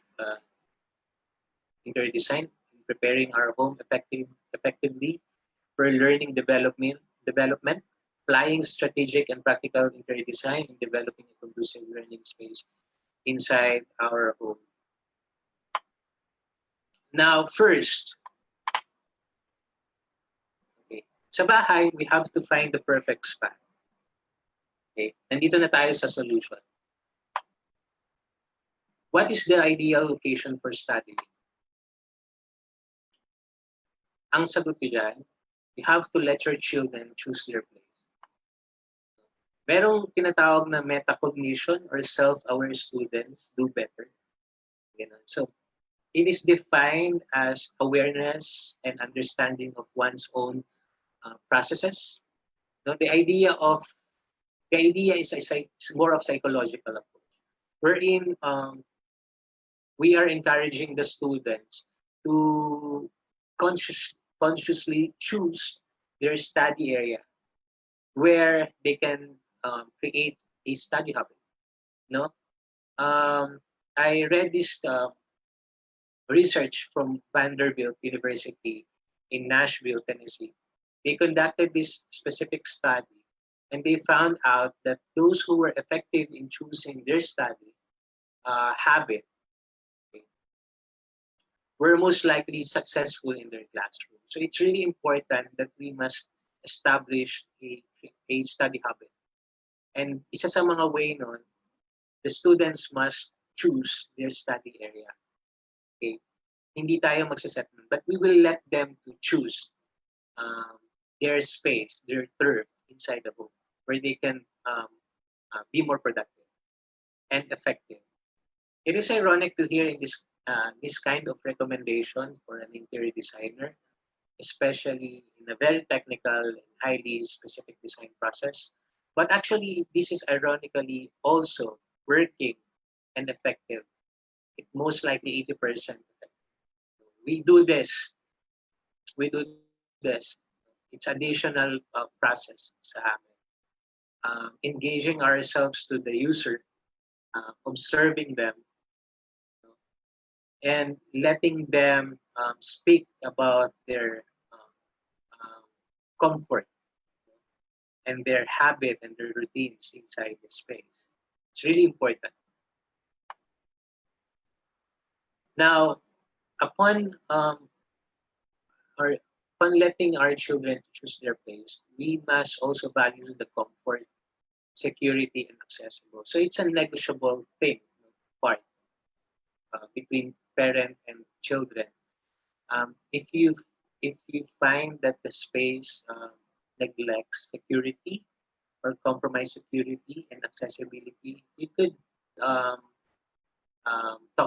interior design in preparing our home effectively for learning development, applying strategic and practical interior design in developing a conducive learning space inside our home. Now, first, okay, sa bahay, we have to find the perfect spot. Okay, nandito na tayo sa solution. What is the ideal location for studying? Ang sagot ko dyan, you have to let your children choose their place. Merong tinatawag na metacognition or self-aware students do better. So, it is defined as awareness and understanding of one's own processes. No, the idea is more of psychological approach, wherein we are encouraging the students to consciously choose their study area where they can create a study habit. No, I read this research from Vanderbilt University in Nashville, Tennessee. They conducted this specific study, and they found out that those who were effective in choosing their study habit were most likely successful in their classroom. So it's really important that we must establish a study habit. And isa sa mga way nun, the students must choose their study area. Okay? Hindi tayo magsaset nun, but we will let them to choose their space, their turf inside the home, where they can be more productive and effective. It is ironic to hear in this kind of recommendation for an interior designer, especially in a very technical and highly specific design process. But actually, this is ironically also working and effective. It most likely 80% effective. We do this. We do this. It's additional process sa amin. Engaging ourselves to the user, observing them, and letting them speak about their comfort and their habit and their routines inside the space. It's really important. Now, upon or upon letting our children choose their place, we must also value the comfort, security, and accessible. So it's a negotiable thing, part between parent and children. If you find that the space neglects security or compromise security and accessibility, you could talk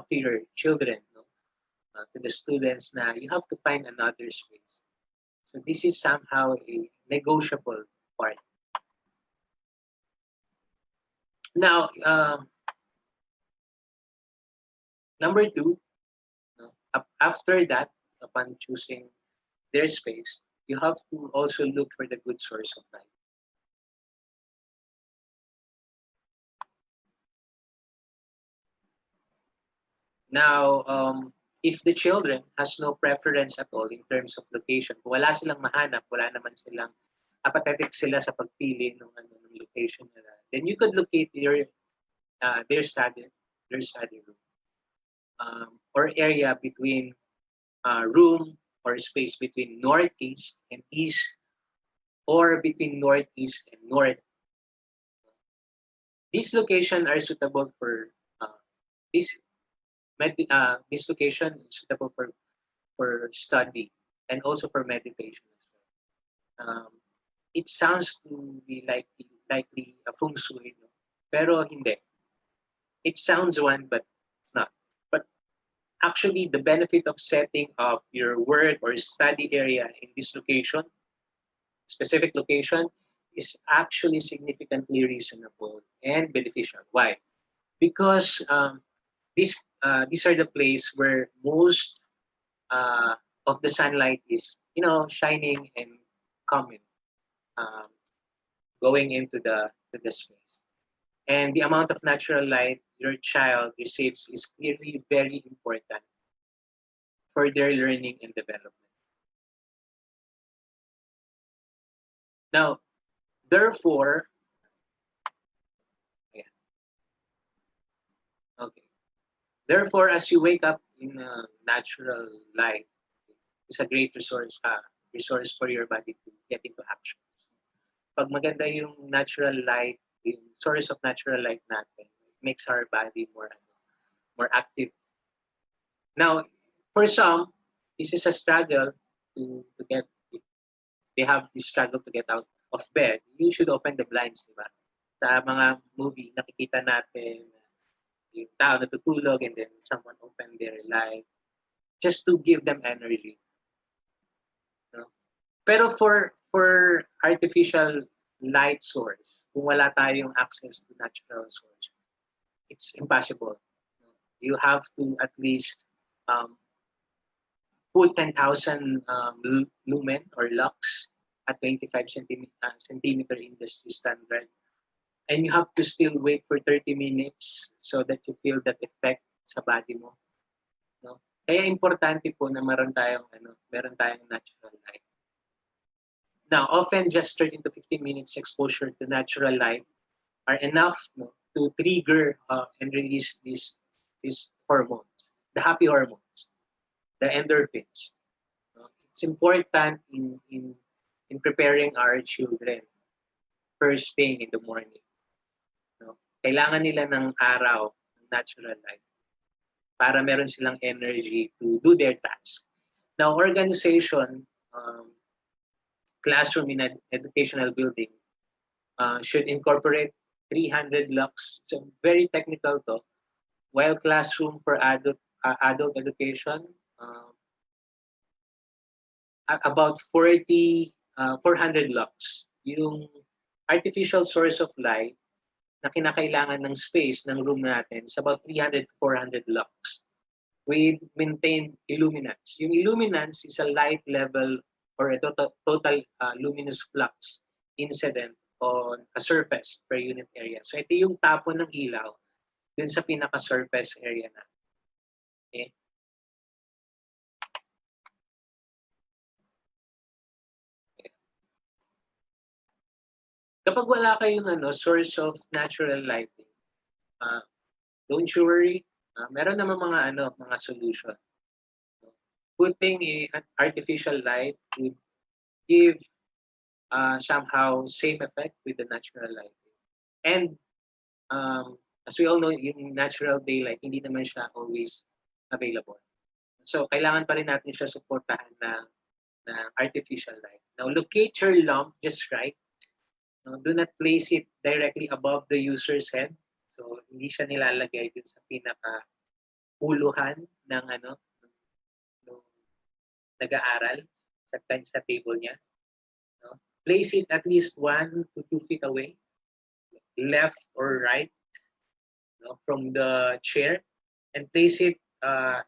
to your children, to the students na you have to find another space. So this is somehow a negotiable part. Now, number two, after that, upon choosing their space, you have to also look for the good source of light. Now, if the children has no preference at all in terms of location, kung wala silang mahanap, wala naman silang apathetic sila sa pagpili ng location nila, then you could locate their study room or area between room or space between northeast and east, or between northeast and north. These locations are suitable for this location is suitable for study and also for meditation as well. it sounds to be likely a feng shui, no? Pero hindi. It sounds one, but it's not. But actually, the benefit of setting up your work or study area in this location, specific location, is actually significantly reasonable and beneficial. Why? Because these are the place where most uh, of the sunlight is, shining and coming, um, going into the space. And the amount of natural light your child receives is clearly very important for their learning and development. Now, therefore, yeah, okay. Therefore, as you wake up in natural light, it's a great resource for your body to get into action. Pag maganda yung natural light, yung source of natural light natin, it makes our body more active. Now, for some, this is a struggle to get, if they have this struggle to get out of bed, you should open the blinds, di ba? Sa mga movie, nakikita natin yung tao natutulog and then someone open their light just to give them energy. No? Pero for artificial light source, kung wala tayong access to natural source, it's impossible. You have to at least um, put 10,000 lumen or lux at 25 centimeter industry standard. And you have to still wait for 30 minutes so that you feel that effect sa body mo. No? Kaya importante po na meron tayong natural light. Now, often just 30 to 15 minutes exposure to natural light are enough, to trigger and release these hormones, the happy hormones, the endorphins. It's important in preparing our children first thing in the morning. Kailangan nila ng araw, ng natural light, para meron silang energy to do their task. Now, organization, classroom in educational building should incorporate 300 lux. So very technical to. While classroom for adult education, about 400 lux. Yung artificial source of light na kinakailangan ng space ng room natin is about 300 to 400 lux with maintained illuminance. Yung illuminance is a light level or a total luminous flux incident on a surface per unit area. So ito yung tapon ng ilaw dun sa pinaka-surface area na. Okay? Kapag wala kayong source of natural lighting, don't you worry. Meron naman mga solution. Putting an artificial light would give somehow same effect with the natural lighting. And as we all know, yung natural daylight, hindi naman siya always available. So, kailangan pa rin natin siya supportahan na artificial light. Now, locate your lamp just right. Do not place it directly above the user's head. So, hindi siya nilalagay dun sa pinaka-uluhan ng nag-aaral sa table niya. Place it at least 1 to 2 feet away, left or right, from the chair, and place it 2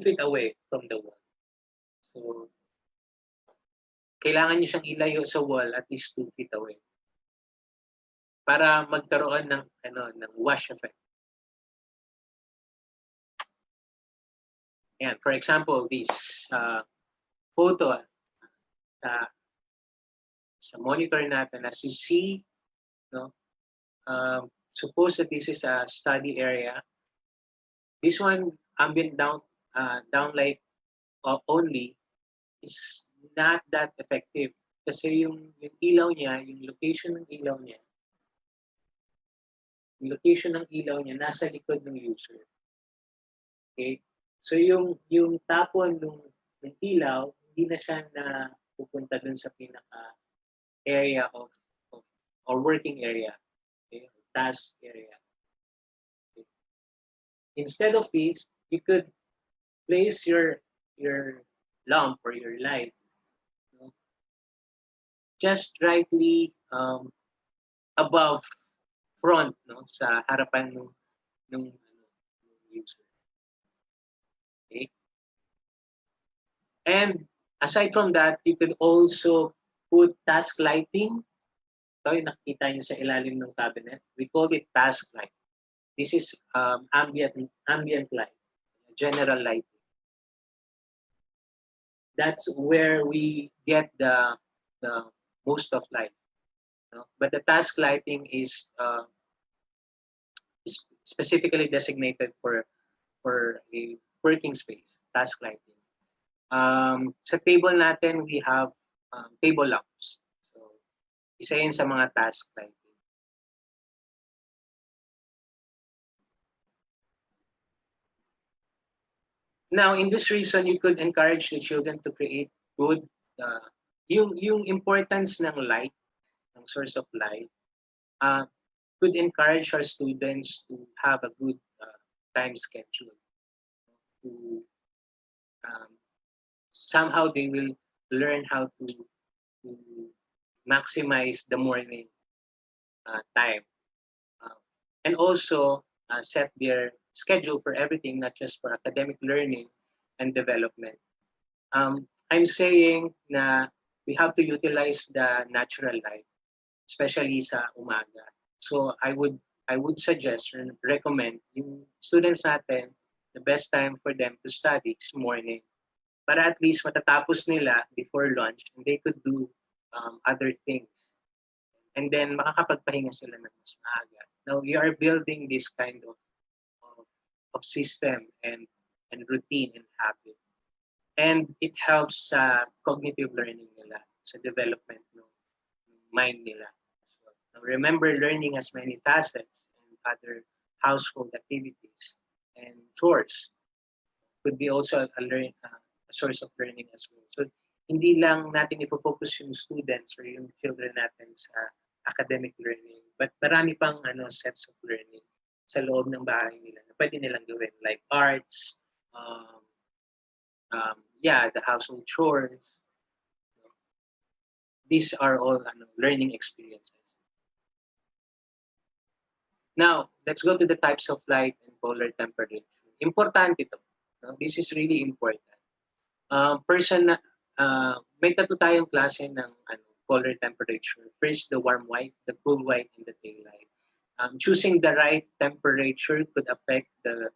feet away from the wall. So, kailangan niyo siyang ilayo sa wall at least 2 feet away para magkaroon ng wash effect. Ayan, for example, this photo sa monitor natin, as you see, suppose that this is a study area. This one, ambient downlight only, is not that effective. Kasi yung ilaw niya, yung location ng ilaw niya, nasa likod ng user. Okay? So yung tapon ng ilaw, hindi na siya na pupunta dun sa area of or working area, okay, or task area. Okay. Instead of this, you could place your lamp or your light, you know, just rightly above front, no, sa harapan ng user. Okay? And aside from that, you could also put task lighting. Ito yung nakikita nyo sa ilalim ng cabinet. We call it task light. This is ambient light, general light. That's where we get the most of light. No? But the task lighting is specifically designated for a working space, task lighting. Sa table natin, we have table lamps. So, isa yun sa mga task lighting. Now, in this reason, you could encourage the children to create good, yung importance ng light, ng source of light, could encourage our students to have a good time schedule. To somehow they will learn how to maximize the morning time, and also set their schedule for everything, not just for academic learning and development. I'm saying na we have to utilize the natural light, especially sa umaga. So I would suggest or recommend yung students natin, the best time for them to study is morning, para at least matatapos nila before lunch and they could do other things. And then makakapagpahinga sila ng mas maaga. Now we are building this kind of system and routine and habit. And it helps sa cognitive learning nila, sa development ng mind nila as well. Now remember, learning has many facets and other household activities and chores could be also a source of learning as well. So hindi lang natin ipofocus yung students or yung children natin sa academic learning, but marami pang sets of learning sa loob ng bahay nila na pwede nilang gawin, like arts, the household chores. These are all learning experiences. Now, let's go to the types of light and color temperature. Importante ito. No? This is really important. May tatlo tayong klase ng color temperature. First, the warm white, the cool white, and the daylight. Choosing the right temperature could affect the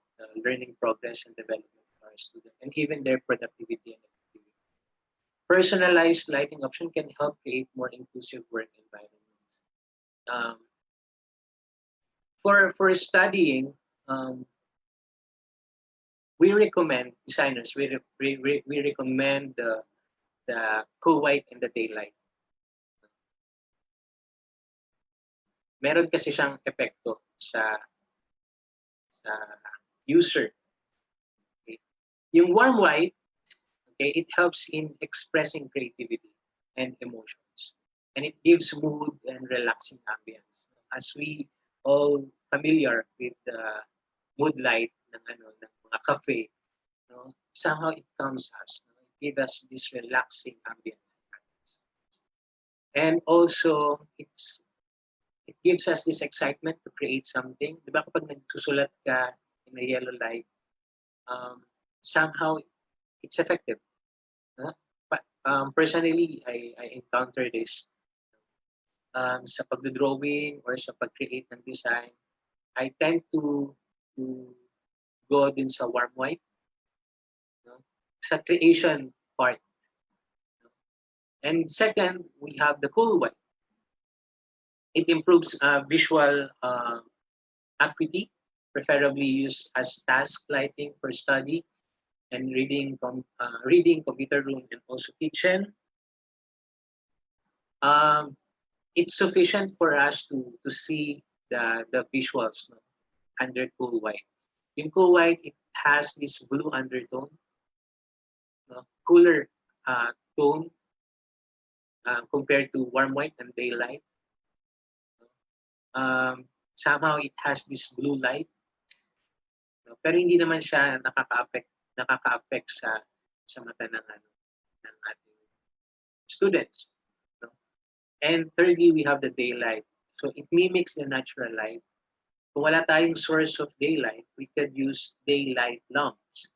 learning progress and development of our students, and even their productivity and activity. Personalized lighting option can help create more inclusive work environments. For studying, we recommend designers. We recommend the cool white and the daylight. Meron kasi siyang epekto sa user. Okay? Yung warm white, okay, it helps in expressing creativity and emotions, and it gives mood and relaxing ambience. As we all familiar with the mood light ng mga cafe, no? Somehow it calms us, no? It gives us this relaxing ambience, and also it gives us this excitement to create something. Di ba kapag nagsusulat ka in a yellow light, somehow it's effective. But personally, I encounter this sa pagdodrawing or sa pag-create ng design. I tend to go din sa warm white, no? Sa creation part. And second, we have the cool white. It improves visual acuity, preferably used as task lighting for study and reading, computer room, and also kitchen. It's sufficient for us to see the visuals, no? Under cool white. In cool white, it has this blue undertone, no? Cooler tone, compared to warm white and daylight. Somehow it has this blue light, no? Pero hindi naman siya nakaka-affect sa mata ng ating students, no? And thirdly, we have the daylight. So it mimics the natural light. Kung wala tayong source of daylight, we could use daylight lamps.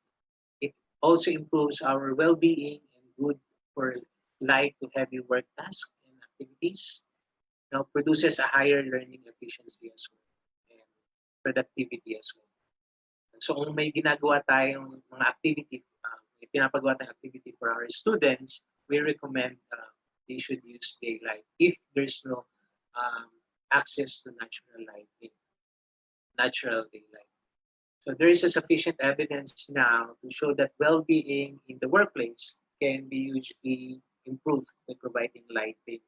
It also improves our well-being and good for light to heavy work tasks and activities. Now, produces a higher learning efficiency as well and productivity as well. So kung may ginagawa tayong mga activity, may pinapagawa tayong activity for our students, we recommend they should use daylight if there's no um, access to natural daylight. So there is a sufficient evidence now to show that well-being in the workplace can be hugely improved by providing lighting,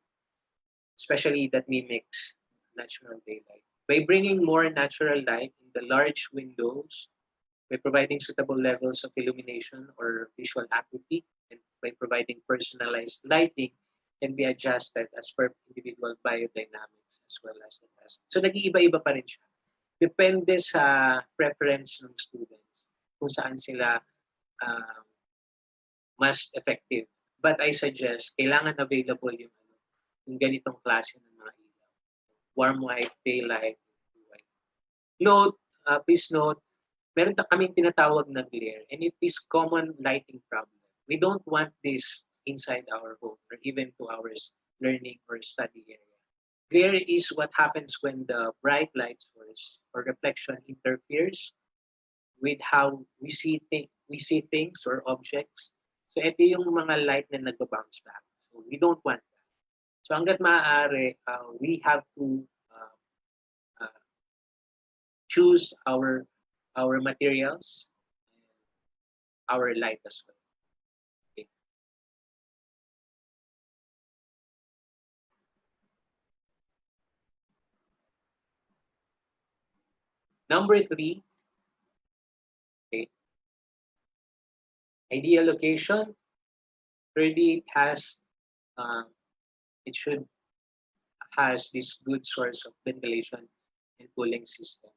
especially that mimics natural daylight. By bringing more natural light in the large windows, by providing suitable levels of illumination or visual acuity, and by providing personalized lighting, can be adjusted as per individual biodynamics as well as the task. So nag-iiba-iba pa rin siya. Depende sa preference ng students kung saan sila uh, mas effective. But I suggest, kailangan available yung ganitong klase ng mga ilaw. Warm white, daylight, blue white. Note, please note, meron kaming tinatawag na glare, and it is common lighting problem. We don't want this inside our home or even to our learning or study area. Glare is what happens when the bright light source or reflection interferes with how we see things or objects. So ito yung mga light na nag-bounce back. So we don't want that. So hanggat maaari, we have to uh, choose our materials, our light as well. Okay. Number 3, okay, ideal location. Really, it should has this good source of ventilation and cooling system.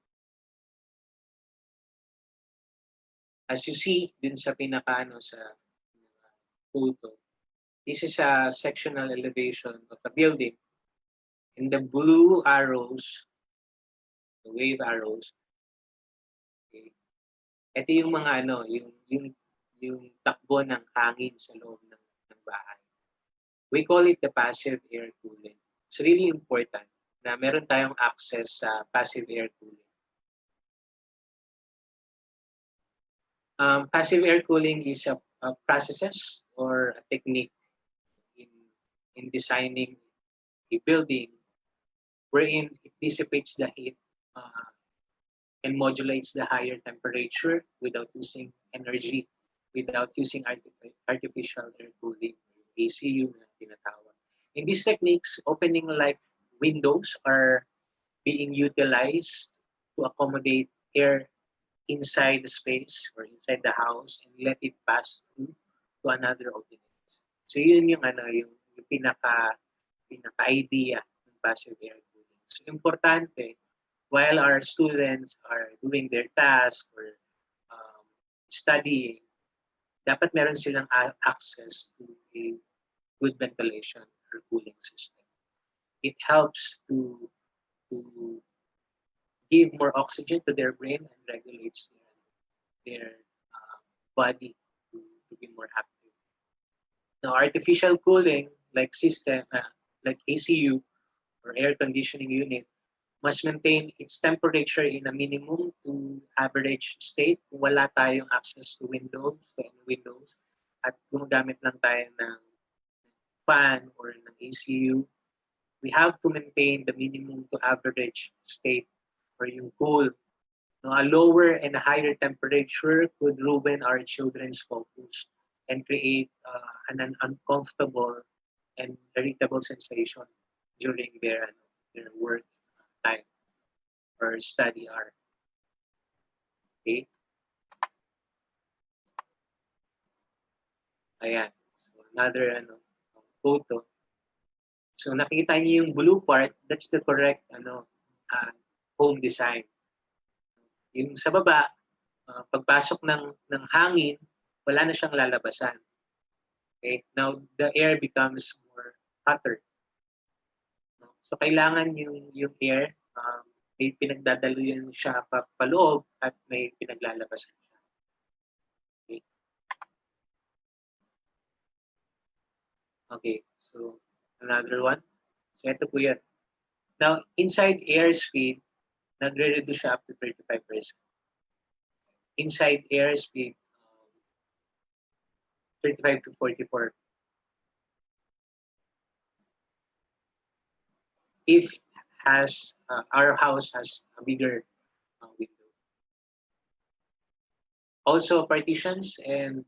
As you see din sa pinakaano sa photo, this is a sectional elevation of a building. And the blue arrows, the wave arrows, okay, ito yung mga yung takbo ng hangin sa loob ng bahay. We call it the passive air cooling. It's really important na meron tayong access sa passive air cooling. Passive air cooling is a processes or a technique in designing a building wherein it dissipates the heat and modulates the higher temperature without using energy, without using artificial air cooling, ACU na tinatawag. In these techniques, opening like windows are being utilized to accommodate air inside the space or inside the house and let it pass through to another opening. So yun yung yung pinaka idea ng passive air cooling. So importante while our students are doing their task or studying, dapat meron silang access to a good ventilation or cooling system. It helps to give more oxygen to their brain and regulates their body to be more active. Now, artificial cooling like system, like ACU or air conditioning unit, must maintain its temperature in a minimum to average state kung wala tayong access to any windows, at gumagamit lang tayo ng fan or ng ACU, we have to maintain the minimum to average state or yung cool. A lower and a higher temperature could ruin our children's focus and create an uncomfortable and irritable sensation during their work time or study hour. Okay? Ayan. So another photo. So nakikita niyo yung blue part, that's the correct uh, home design. Yung sa baba, pagpasok ng hangin, wala na siyang lalabasan. Okay? Now, the air becomes more hotter. No? So, kailangan yung air, may pinagdadaluyan siya paloob at may pinaglalabasan siya. Okay? Okay. So, another one. So, ito po yan. Now, inside airspeed, nagre-reduce siya up to 35%. Inside airspeed, 35 to 44. If our house has a bigger window. Also, partitions and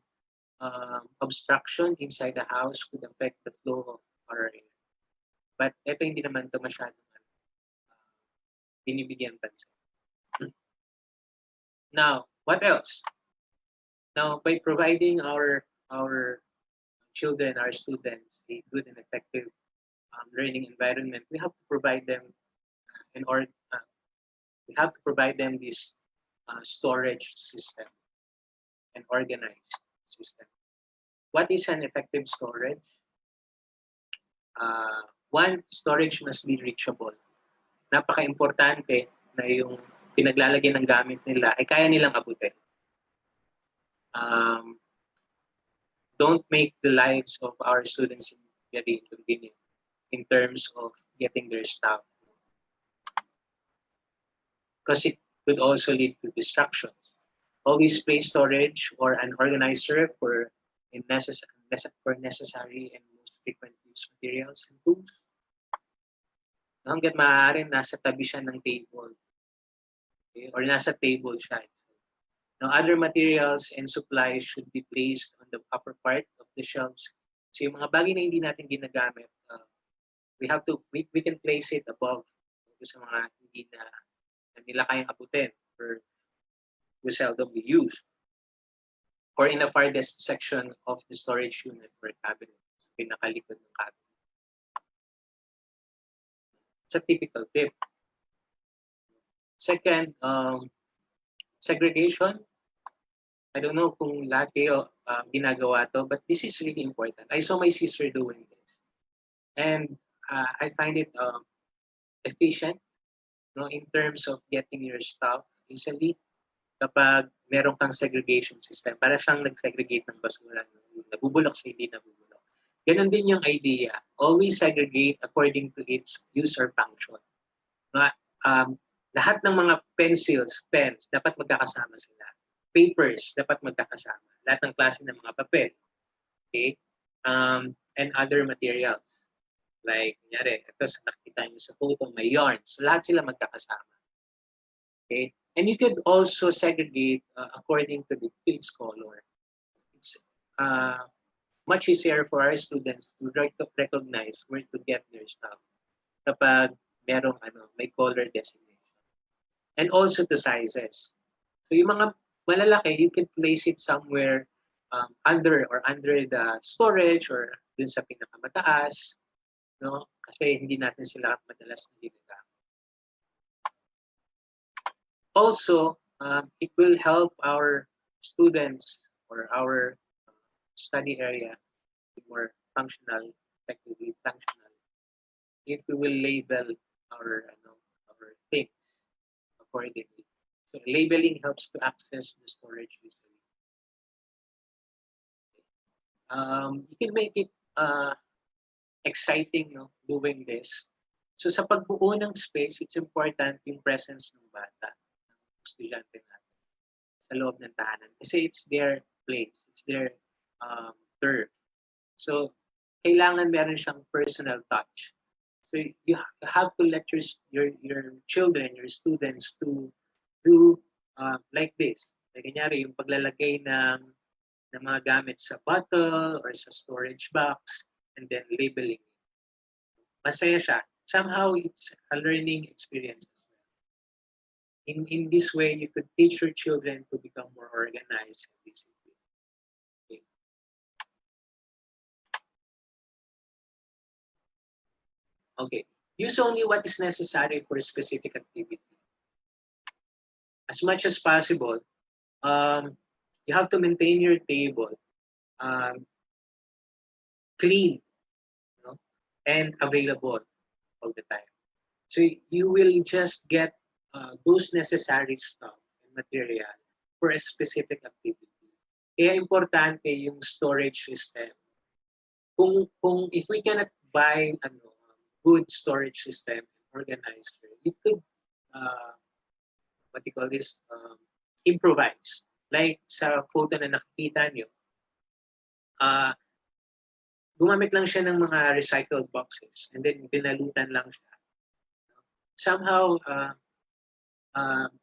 obstruction inside the house could affect the flow of our air. But ito hindi naman ito masyadong binibigyan pansin. Now, what else? Now, by providing our children, our students, a good and effective learning environment, we have to provide them we have to provide them this storage system and organized system. What is an effective storage? One, storage must be reachable. Napaka-importante na yung pinaglalagyan ng gamit nila ay kaya nilang abutin. Don't make the lives of our students very inconvenient in terms of getting their stuff. Because it could also lead to distractions. Always place storage or an organizer for necessary and most frequent use materials and tools. Hanggat maaari, nasa tabi siya ng table. Okay? Or nasa table siya. Now, other materials and supplies should be placed on the upper part of the shelves. So yung mga bagay na hindi natin ginagamit, we can place it above sa mga hindi na nila kayang abutin or we seldomly use. Or in the farthest section of the storage unit or cabinet, pinakalikod ng cabinet. It's a typical tip. Second, segregation. I don't know kung lahat kayo ginagawa to, but this is really important. I saw my sister doing this. And I find it efficient in terms of getting your stuff easily kapag meron kang segregation system. Para siyang nag-segregate ng basura. Nabubulok sa hindi nabubulok. Ganon din yung idea. Always segregate according to its use or function. Lahat ng mga pencils, pens, dapat magkakasama sila. Papers, dapat magkakasama. Lahat ng klase ng mga papel. Okay? And other materials. Like, kunyari, ito sa nakikita nyo sa photo, may yarns. So, lahat sila magkakasama. Okay? And you could also segregate according to its color. It's much easier for our students to recognize where to get their stuff kapag merong may color designation. And also to sizes. So yung mga malalaki, you can place it somewhere under the storage or dun sa pinakamataas, no? Kasi hindi natin sila madalas na ginagamit. Also, it will help our students or our study area be more functional, effectively functional, if we will label our things accordingly. So labeling helps to access the storage easily. You can make it exciting, doing this. So sa pagbuo ng space, it's important yung presence ng bata, ng estudyante natin sa loob ng tahanan. Kasi it's their place, it's their turf. So kailangan meron siyang personal touch. So you have to let your children, your students to do like this. Like kunyari, yung paglalagay ng mga gamit sa bottle or sa storage box and then labeling. Masaya siya. Somehow it's a learning experience as well. In this way, you could teach your children to become more organized and disciplined. Okay. Okay. Use only what is necessary for a specific activity. As much as possible, um, you have to maintain your table um, clean, you know, and available all the time. So you will just get those necessary stuff and material for a specific activity. Kaya importante yung storage system. Kung if we cannot buy good storage system and organizer, it could what you call this improvise. Like sa photo na nakikita nyo, uh, gumamit lang siya ng mga recycled boxes and then binalutan lang siya. Somehow,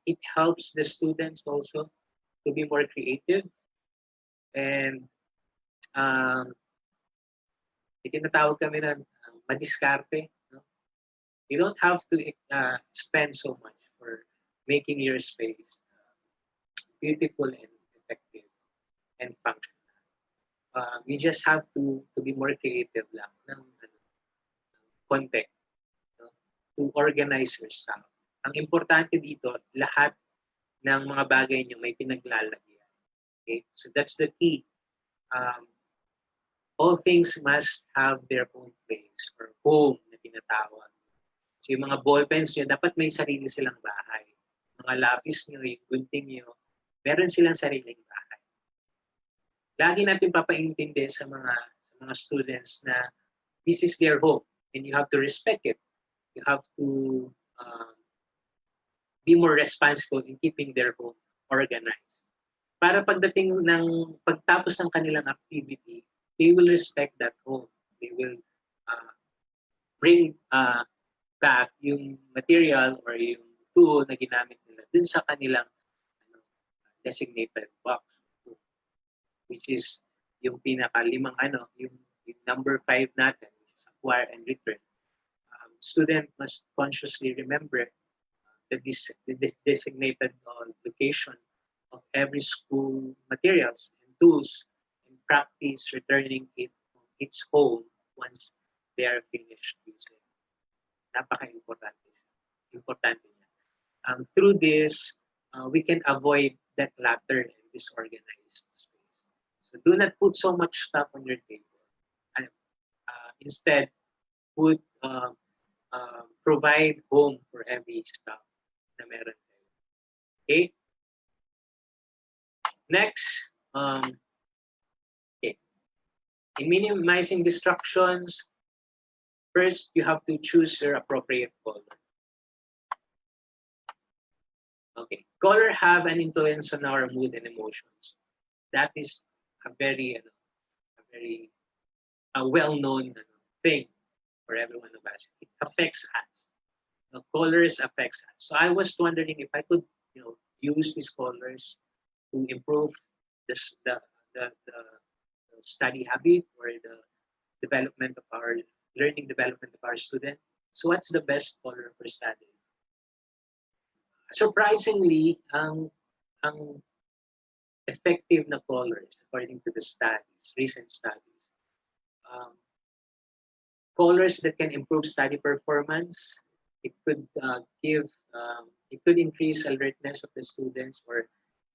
it helps the students also to be more creative and um, itinatawag kami ng madiskarte. No? You don't have to spend so much for making your space beautiful and effective and functional. You just have to be more creative lang ng konti, no? To organize your stuff. Ang importante dito, lahat ng mga bagay nyo may pinaglalagyan. Okay? So that's the key. All things must have their own place or home na tinatawag. So yung mga ballpens nyo, dapat may sarili silang bahay. Mga lapis nyo, yung gunting nyo, meron silang sariling bahay. Lagi natin papaintindi sa mga students na this is their home and you have to respect it. You have to be more responsible in keeping their home organized. Para pagdating ng pagtapos ng kanilang activity, they will respect that home. They will bring back yung material or yung tool na ginamit nila dun sa kanilang designated box, which is yung pinakalimang yung number 5 natin, which is acquire and return. Student must consciously remember the designated location of every school materials and tools and practice returning it from its home once they are finished using. Napaka-importante. Importante niya. Through this, we can avoid that clutter and disorganized space. So do not put so much stuff on your table. And, instead, provide home for every stuff na meron kayo. Okay? Next, okay. In minimizing distractions, first you have to choose your appropriate color. Okay, color have an influence on our mood and emotions. That is a very well-known thing for every one of us. It affects us. The colors affects us. So I was wondering if I could, use these colors to improve the study habit or the development of our learning development of our student. So what's the best color for studying? Surprisingly, ang effective na colors according to the studies, recent studies, colors that can improve study performance. It could it could increase alertness of the students or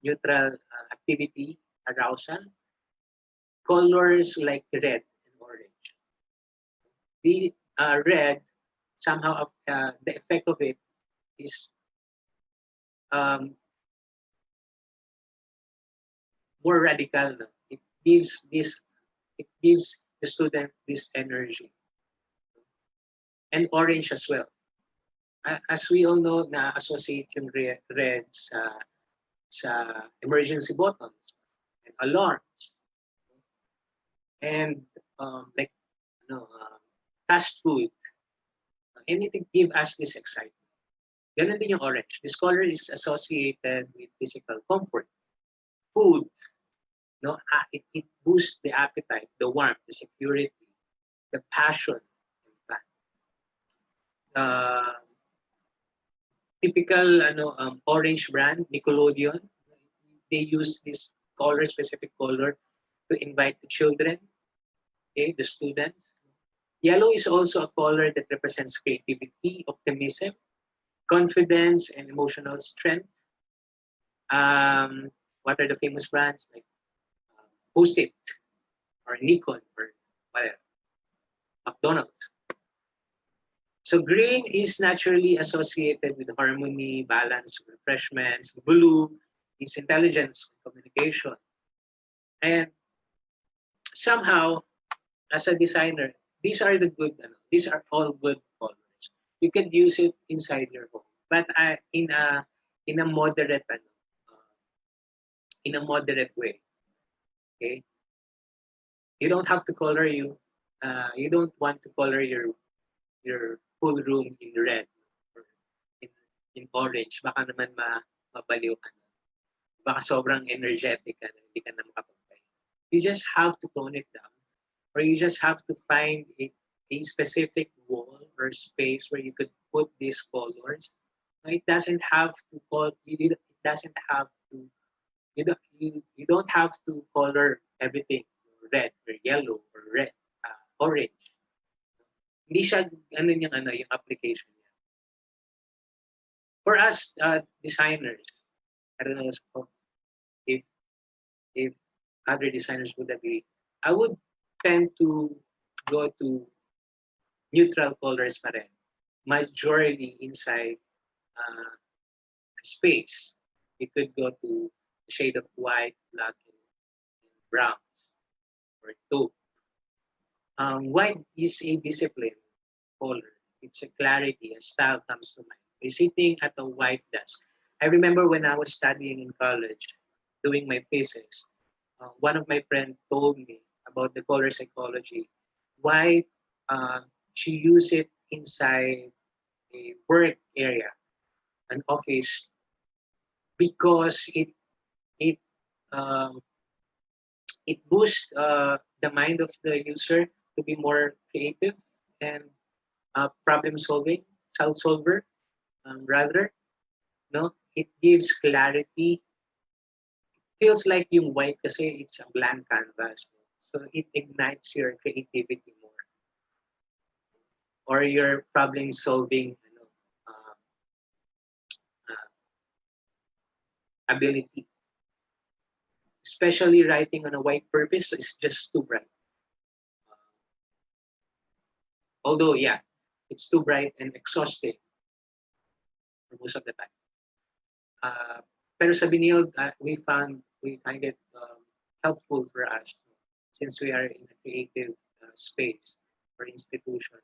neutral activity arousal. Colors like red and orange. The red, somehow the effect of it is more radical. No? It gives the student this energy. And orange as well. As we all know, na-associate yung red sa emergency buttons and alarms. And fast food. Anything give us this excitement. Ganun din yung orange. This color is associated with physical comfort. Food. It boosts the appetite, the warmth, the security, the passion. Typical orange brand, Nickelodeon, they use this specific color to invite the children, okay, the students. Yellow is also a color that represents creativity, optimism, confidence, and emotional strength. What are the famous brands like Post-it or Nikon or whatever, McDonald's? So green is naturally associated with harmony, balance, refreshments. Blue is intelligence, communication. And somehow, as a designer, these are all good colors. You can use it inside your home, but in a moderate in a moderate way. Okay, you don't have to color you don't want to color your whole room in red or in, in orange. Baka naman mabaliw ka na. Baka sobrang energetic ka na, hindi ka na makapagpahinga. You just have to tone it down, or you just have to find a specific wall or space where you could put these colors. It doesn't have to it doesn't have to you don't have to color everything red or yellow or red orange. Hindi siya yung application niya. For us designers, I don't know if if other designers would agree. I would tend to go to neutral colors pa rin. Majority inside space. You could go to a shade of white, black, and brown, or taupe. White is a discipline color. It's a clarity, a style comes to mind. By sitting at a white desk. I remember when I was studying in college, doing my thesis, one of my friends told me about the color psychology. Why she used it inside a work area, an office, because it um, it boosts the mind of the user to be more creative and problem solving, solve solver rather. No, it gives clarity. Feels like yung white kasi it's a blank canvas. So it ignites your creativity more or your problem solving uh, ability. Especially writing on a white purpose is just too bright. Although, yeah, it's too bright and exhausting for most of the time. Pero sa vinyl, we find it helpful for us since we are in a creative space or institution.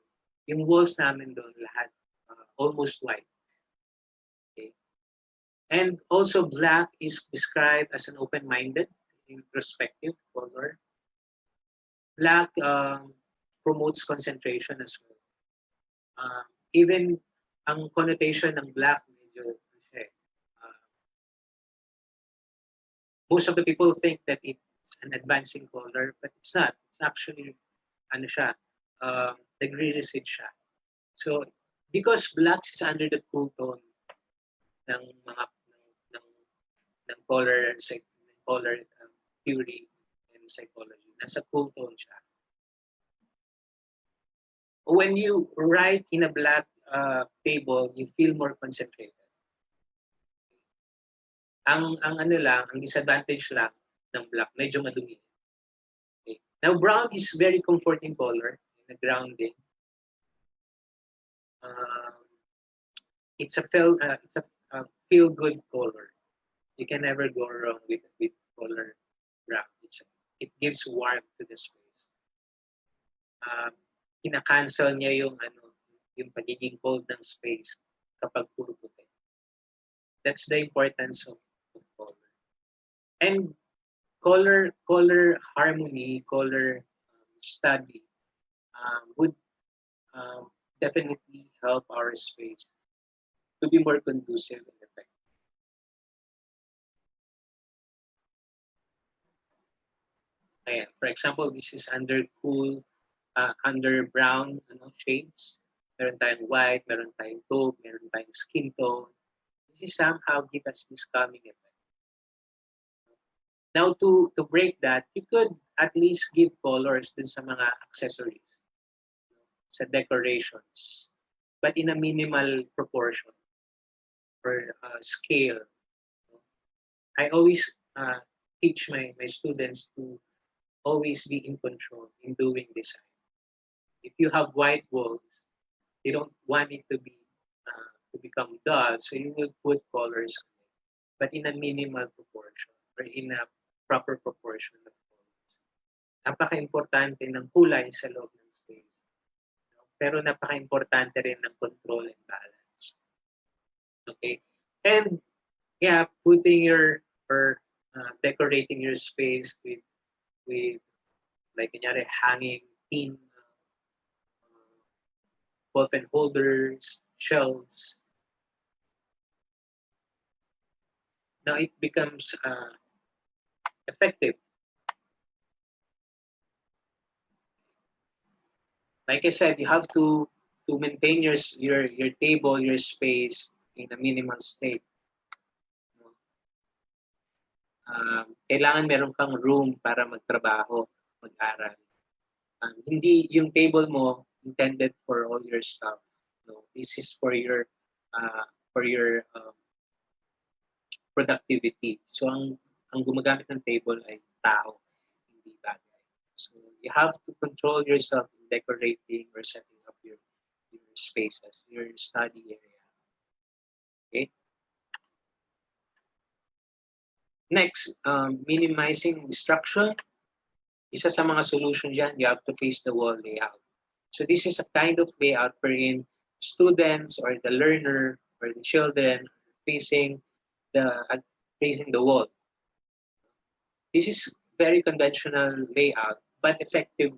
Yung walls namin doon lahat almost white. Okay? And also black is described as an open-minded, introspective color. Black promotes concentration as well. Even ang connotation ng black medyo most of the people think that it's an advancing color, but it's not. It's actually ano siya, nagre-recede siya. So because black is under the cool tone ng mga ng color theory and psychology. Nasa cool tone siya. When you write in a black table, you feel more concentrated. Ang disadvantage lang ng black, medyo madumi. Okay. Now, brown is very comforting color, in grounding. It's a feel good color. You can never go wrong with color brown. It gives warmth to the space. Kina-cancel niya yung pagiging cold ng space kapag puro puti. That's the importance of color. And color harmony, color study would definitely help our space to be more conducive and effective. Ayan. For example, this is under cool, under brown shades. Meron tayong white, meron tayong taupe, meron tayong skin tone. This is somehow give us this calming effect. Now, to break that, you could at least give colors din sa mga accessories. sa decorations, but in a minimal proportion or scale. I always teach my students to always be in control in doing design. If you have white walls, you don't want it to become dull, so you will put colors on it, but in a minimal proportion or in a proper proportion of colors. Napaka-importante ng kulay sa loob ng space. Pero napaka-importante rin ng control and balance. Okay? And yeah, putting your or decorating your space with like kunyari hanging theme ballpen holders, shelves. Now it becomes effective. Like I said, you have to maintain your table, your space in a minimal state. Kailangan meron kang room para magtrabaho, mag-aral. Hindi yung table mo intended for all your stuff. No, this is for your productivity. So ang gumagamit ng table ay tao, hindi bagay. So you have to control yourself in decorating or setting up your spaces, your study area. Okay. Next, minimizing distraction. Isa sa mga solution dyan, you have to face the wall layout. So this is a kind of layout wherein students or the learner or the children facing the wall. This is very conventional layout, but effective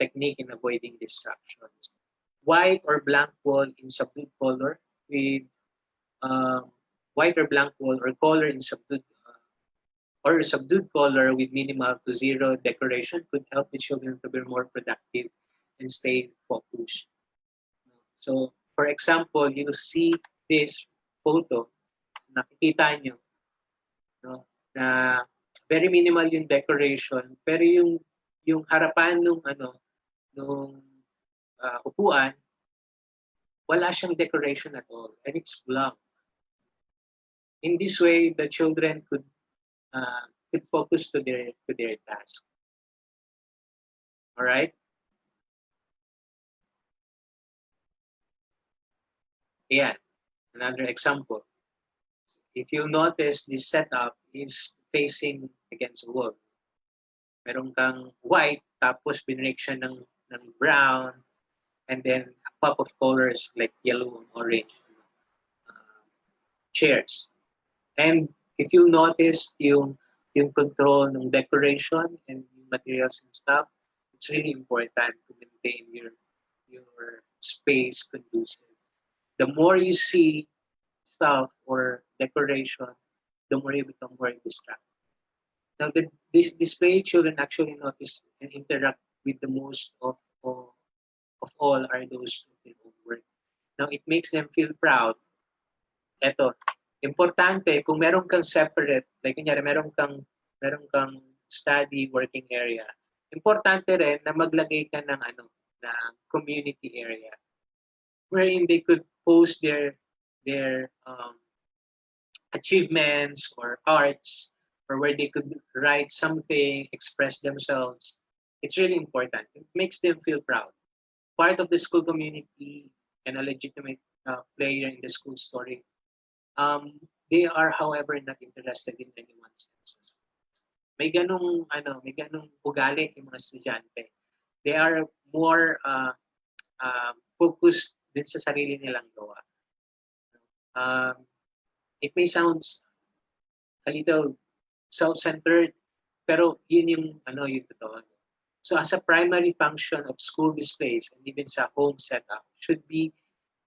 technique in avoiding distractions. White or blank wall in subdued color with white or blank wall or color in subdued color with minimal to zero decoration could help the children to be more productive and stay focused. So, for example, you see this photo, nakikita nyo, no, na very minimal yung decoration, pero yung harapan nung upuan, wala siyang decoration at all, and it's blank. In this way, the children could focus to their task. All right. Yeah. Another example. If you notice, this setup is facing against a wall. Meron kang white, tapos binrake siya ng brown, and then a pop of colors like yellow and orange chairs. And if you notice yung control ng decoration and materials and stuff, it's really important to maintain your space conducive. The more you see stuff or decoration, the more you become more distracted. Now, this display children actually notice and interact with the most of all are those of their own work. Now, it makes them feel proud. Eto, importante kung meron kang separate, like kunyari meron kang study working area. Importante rin na maglagay ka ng community area wherein they could post their achievements or arts, or where they could write something, express themselves. It's really important. It makes them feel proud. Part of the school community and a legitimate player in the school story. They are, however, not interested in anyone's success. May ganung ugali yung mga estudyante. They are more focused din sa sarili nilang gawa. It may sound a little self-centered, pero yun yung totoo. So as a primary function of school displays and even sa home setup should be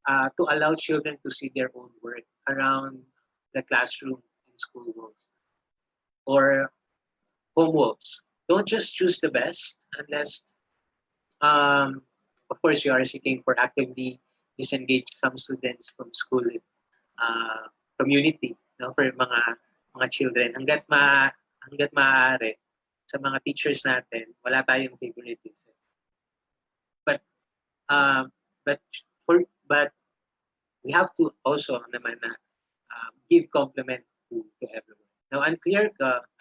to allow children to see their own work around the classroom and school walls or home walls. Don't just choose the best unless, of course, you are seeking for actively disengage some students from school community, for mga children. Hanggat maaari sa mga teachers natin, wala tayong favoritism. But But but we have to also naman na give compliment to everyone. Now, unclear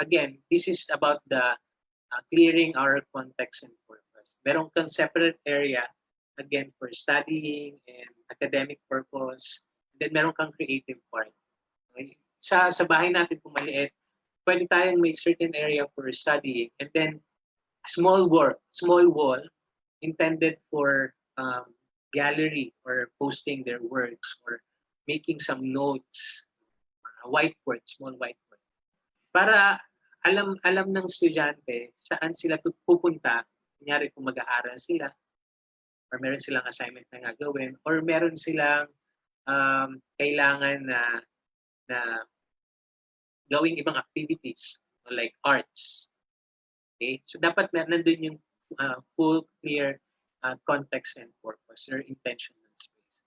again, this is about the clearing our context and purpose. Meron kang separate area, again, for studying and academic purpose. Then meron kang creative part. Okay? Sa bahay natin kung maliit, pwede tayong may certain area for studying and then small wall intended for gallery or posting their works or making some notes, whiteboard, small whiteboard. Para alam ng estudyante saan sila pupunta, kunyari kung mag-aaral sila or meron silang assignment na gagawin or meron silang kailangan na gawing ibang activities like arts. Okay? So dapat nandun yung full, clear context and purpose or intention ng space.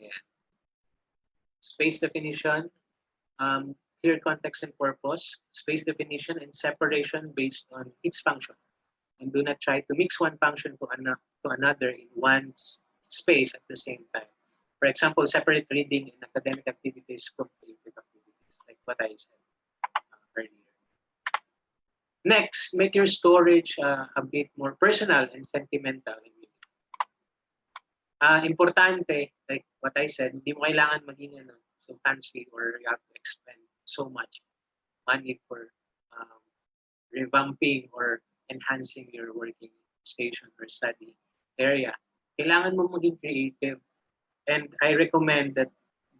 Yeah. Space definition, clear context and purpose, space definition and separation based on its function. And do not try to mix one function to another in one space at the same time. For example, separate reading and academic activities from creative activities, like what I said earlier. Next, make your storage a bit more personal and sentimental. Importante, like what I said, hindi mo kailangan maging so fancy or you have to expend so much money for revamping or enhancing your working station or study area. Kailangan mo maging creative. And I recommend that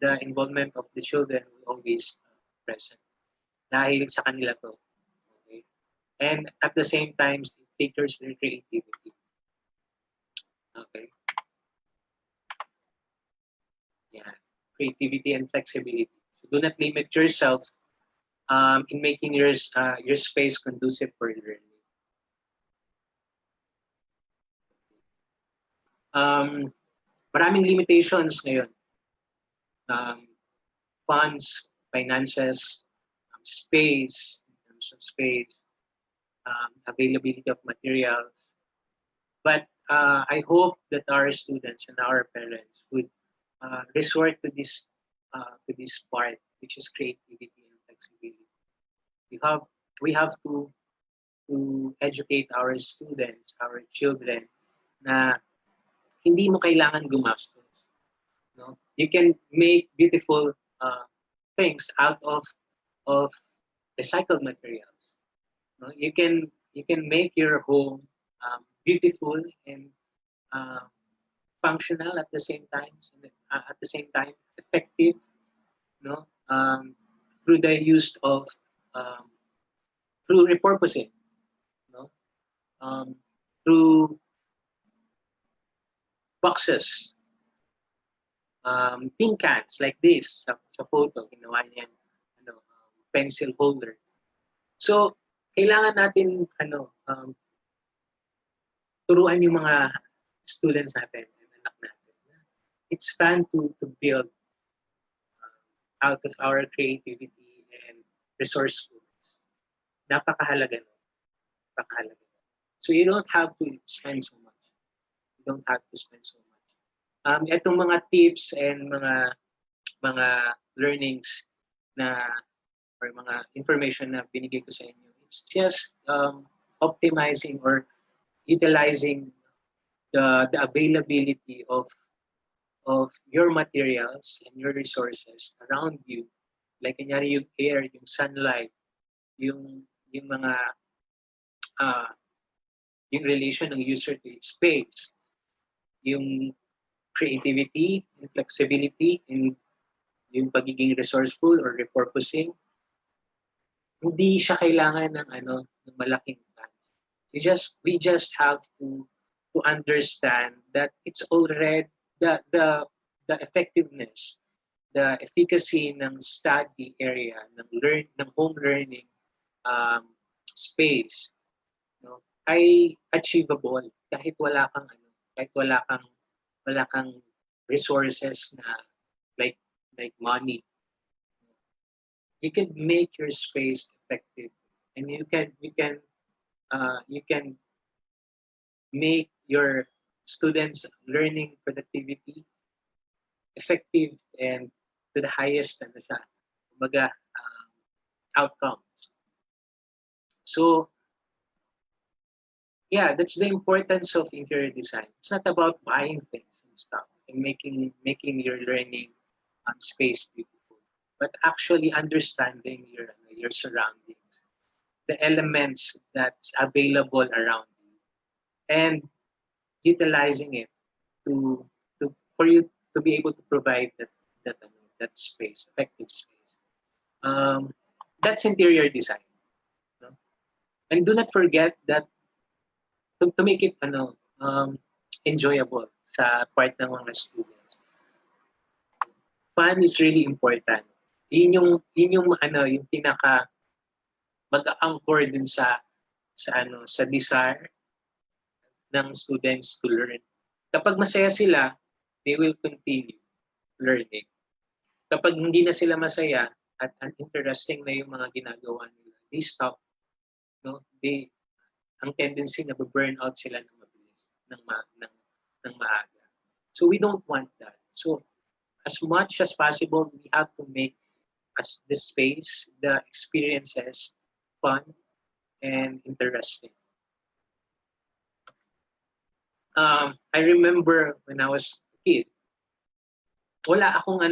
the involvement of the children will always present. Dahil sa kanila to. Okay? And at the same time, it caters their creativity. Okay? Yeah. Creativity and flexibility. So do not limit yourself in making your space conducive for learning. Maraming limitations ngayon. Funds, finances, space, in terms of space, availability of materials. But I hope that our students and our parents would resort to this part, which is creativity and flexibility. We have to educate our students, our children, na hindi mo kailangan gumastos. No? You can make beautiful things out of recycled materials. No? You can make your home beautiful and functional at the same time. Effective. No? Through the use of through repurposing. No? Through boxes, tin cans like this sa photo, ginawa niyan pencil holder. So, kailangan natin turuan yung mga students natin and anak natin. It's fun to build out of our creativity and resourcefulness. Napakahalaga. So, you don't have to spend so much. You don't have to spend so much. Itong mga tips and mga learnings na or mga information na binigay ko sa inyo, it's just optimizing or utilizing the availability of your materials and your resources around you. Like kanyari yung air, yung sunlight, yung mga yung relation ng user to its space, yung creativity and flexibility and yung pagiging resourceful or repurposing, hindi siya kailangan ng malaking funds. We just have to understand that it's already the effectiveness, the efficacy ng study area, ng home learning space, no, ay achievable kahit wala kang resources na like money. You can make your space effective and you can make your students' learning productivity effective and to the highest ano siya, kumbaga, outcomes. So, yeah, that's the importance of interior design. It's not about buying things and stuff and making your learning space beautiful, but actually understanding your surroundings, the elements that's available around you, and utilizing it to for you to be able to provide that space, effective space. Um, that's interior design. No? And do not forget that to make it enjoyable sa part ng mga students. Fun is really important. Yun yung pinaka mag-anchor din sa desire ng students to learn. Kapag masaya sila, they will continue learning. Kapag hindi na sila masaya at uninteresting na yung mga ginagawa nila, they stop. No? Ang tendency na burn out sila ng mabilis, ng maaga. So we don't want that. So as much as possible, we have to make as the space, the experiences fun and interesting. I remember when I was a kid, wala akong uh,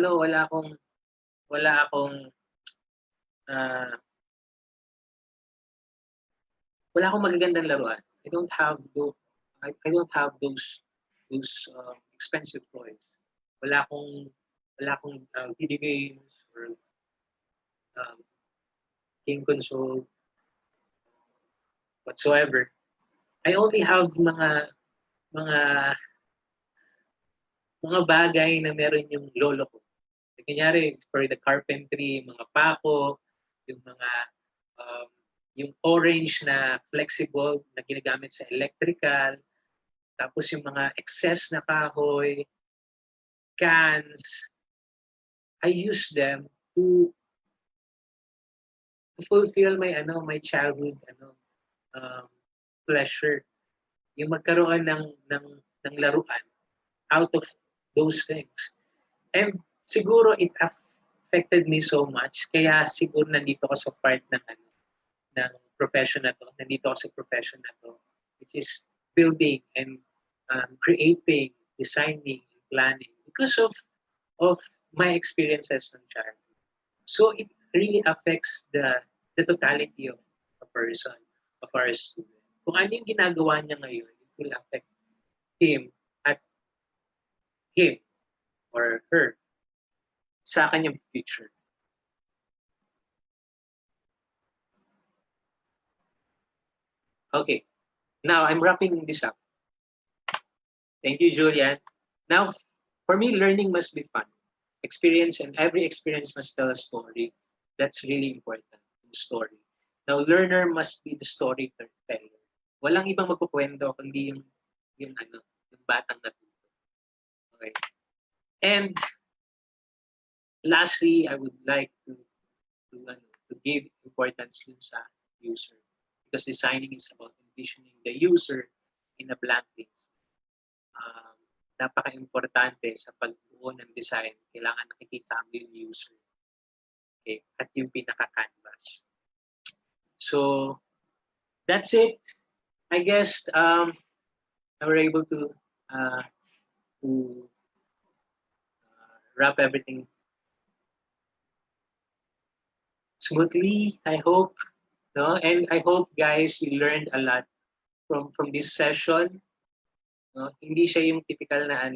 wala akong magagandang laruan. I don't have those expensive toys. Wala akong video games or game console whatsoever. I only have mga bagay na meron yung lolo ko. Kunyari, for the carpentry, mga pako, yung mga yung orange na flexible na ginagamit sa electrical, tapos yung mga excess na kahoy, cans, I use them to fulfill my childhood pleasure. Yung magkaroon ng laruan out of those things. And siguro it affected me so much, kaya siguro nandito ako sa part ng profession na to, nandito ako sa profession na to, which is building and creating, designing, planning because of my experiences ng childhood. So it really affects the totality of a person, of our student. Kung ano yung ginagawa niya ngayon, it will affect him or her sa kanyang future. Okay, now I'm wrapping this up. Thank you, Julian. Now, for me, learning must be fun. Experience, and every experience must tell a story. That's really important, the story. Now, learner must be the storyteller. Walang ibang magkukwento kundi yung batang natuto. Okay. And lastly, I would like to give importance dun sa user, because designing is about envisioning the user in a blank page. Napaka-importante sa pagbuo ng design, kailangan nakikita mo yung user. Okay? At yung pinaka-canvas. So, that's it. I guess I were able to wrap everything smoothly, I hope. No? And I hope, guys, you learned a lot from this session. No? Hindi siya yung typical na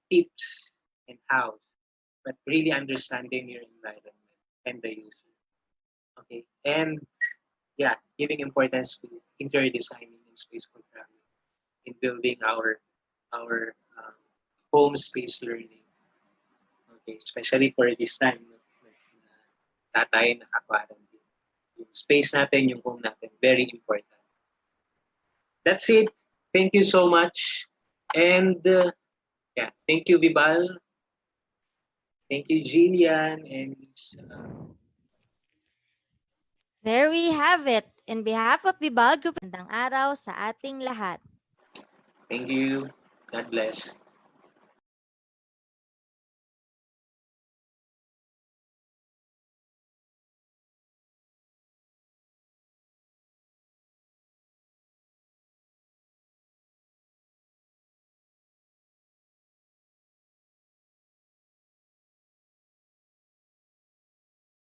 tips and hows, but really understanding your environment and the user. Okay, and yeah, giving importance to interior designing and space programming in building our home space learning. Okay, especially for this time na tayo naka-quarantine. Yung space natin, yung home natin, very important. That's it. Thank you so much. And yeah, thank you, Vibal. Thank you, Jillian. And There we have it. In behalf of Vibal Group, magandang araw sa ating lahat. Thank you. God bless.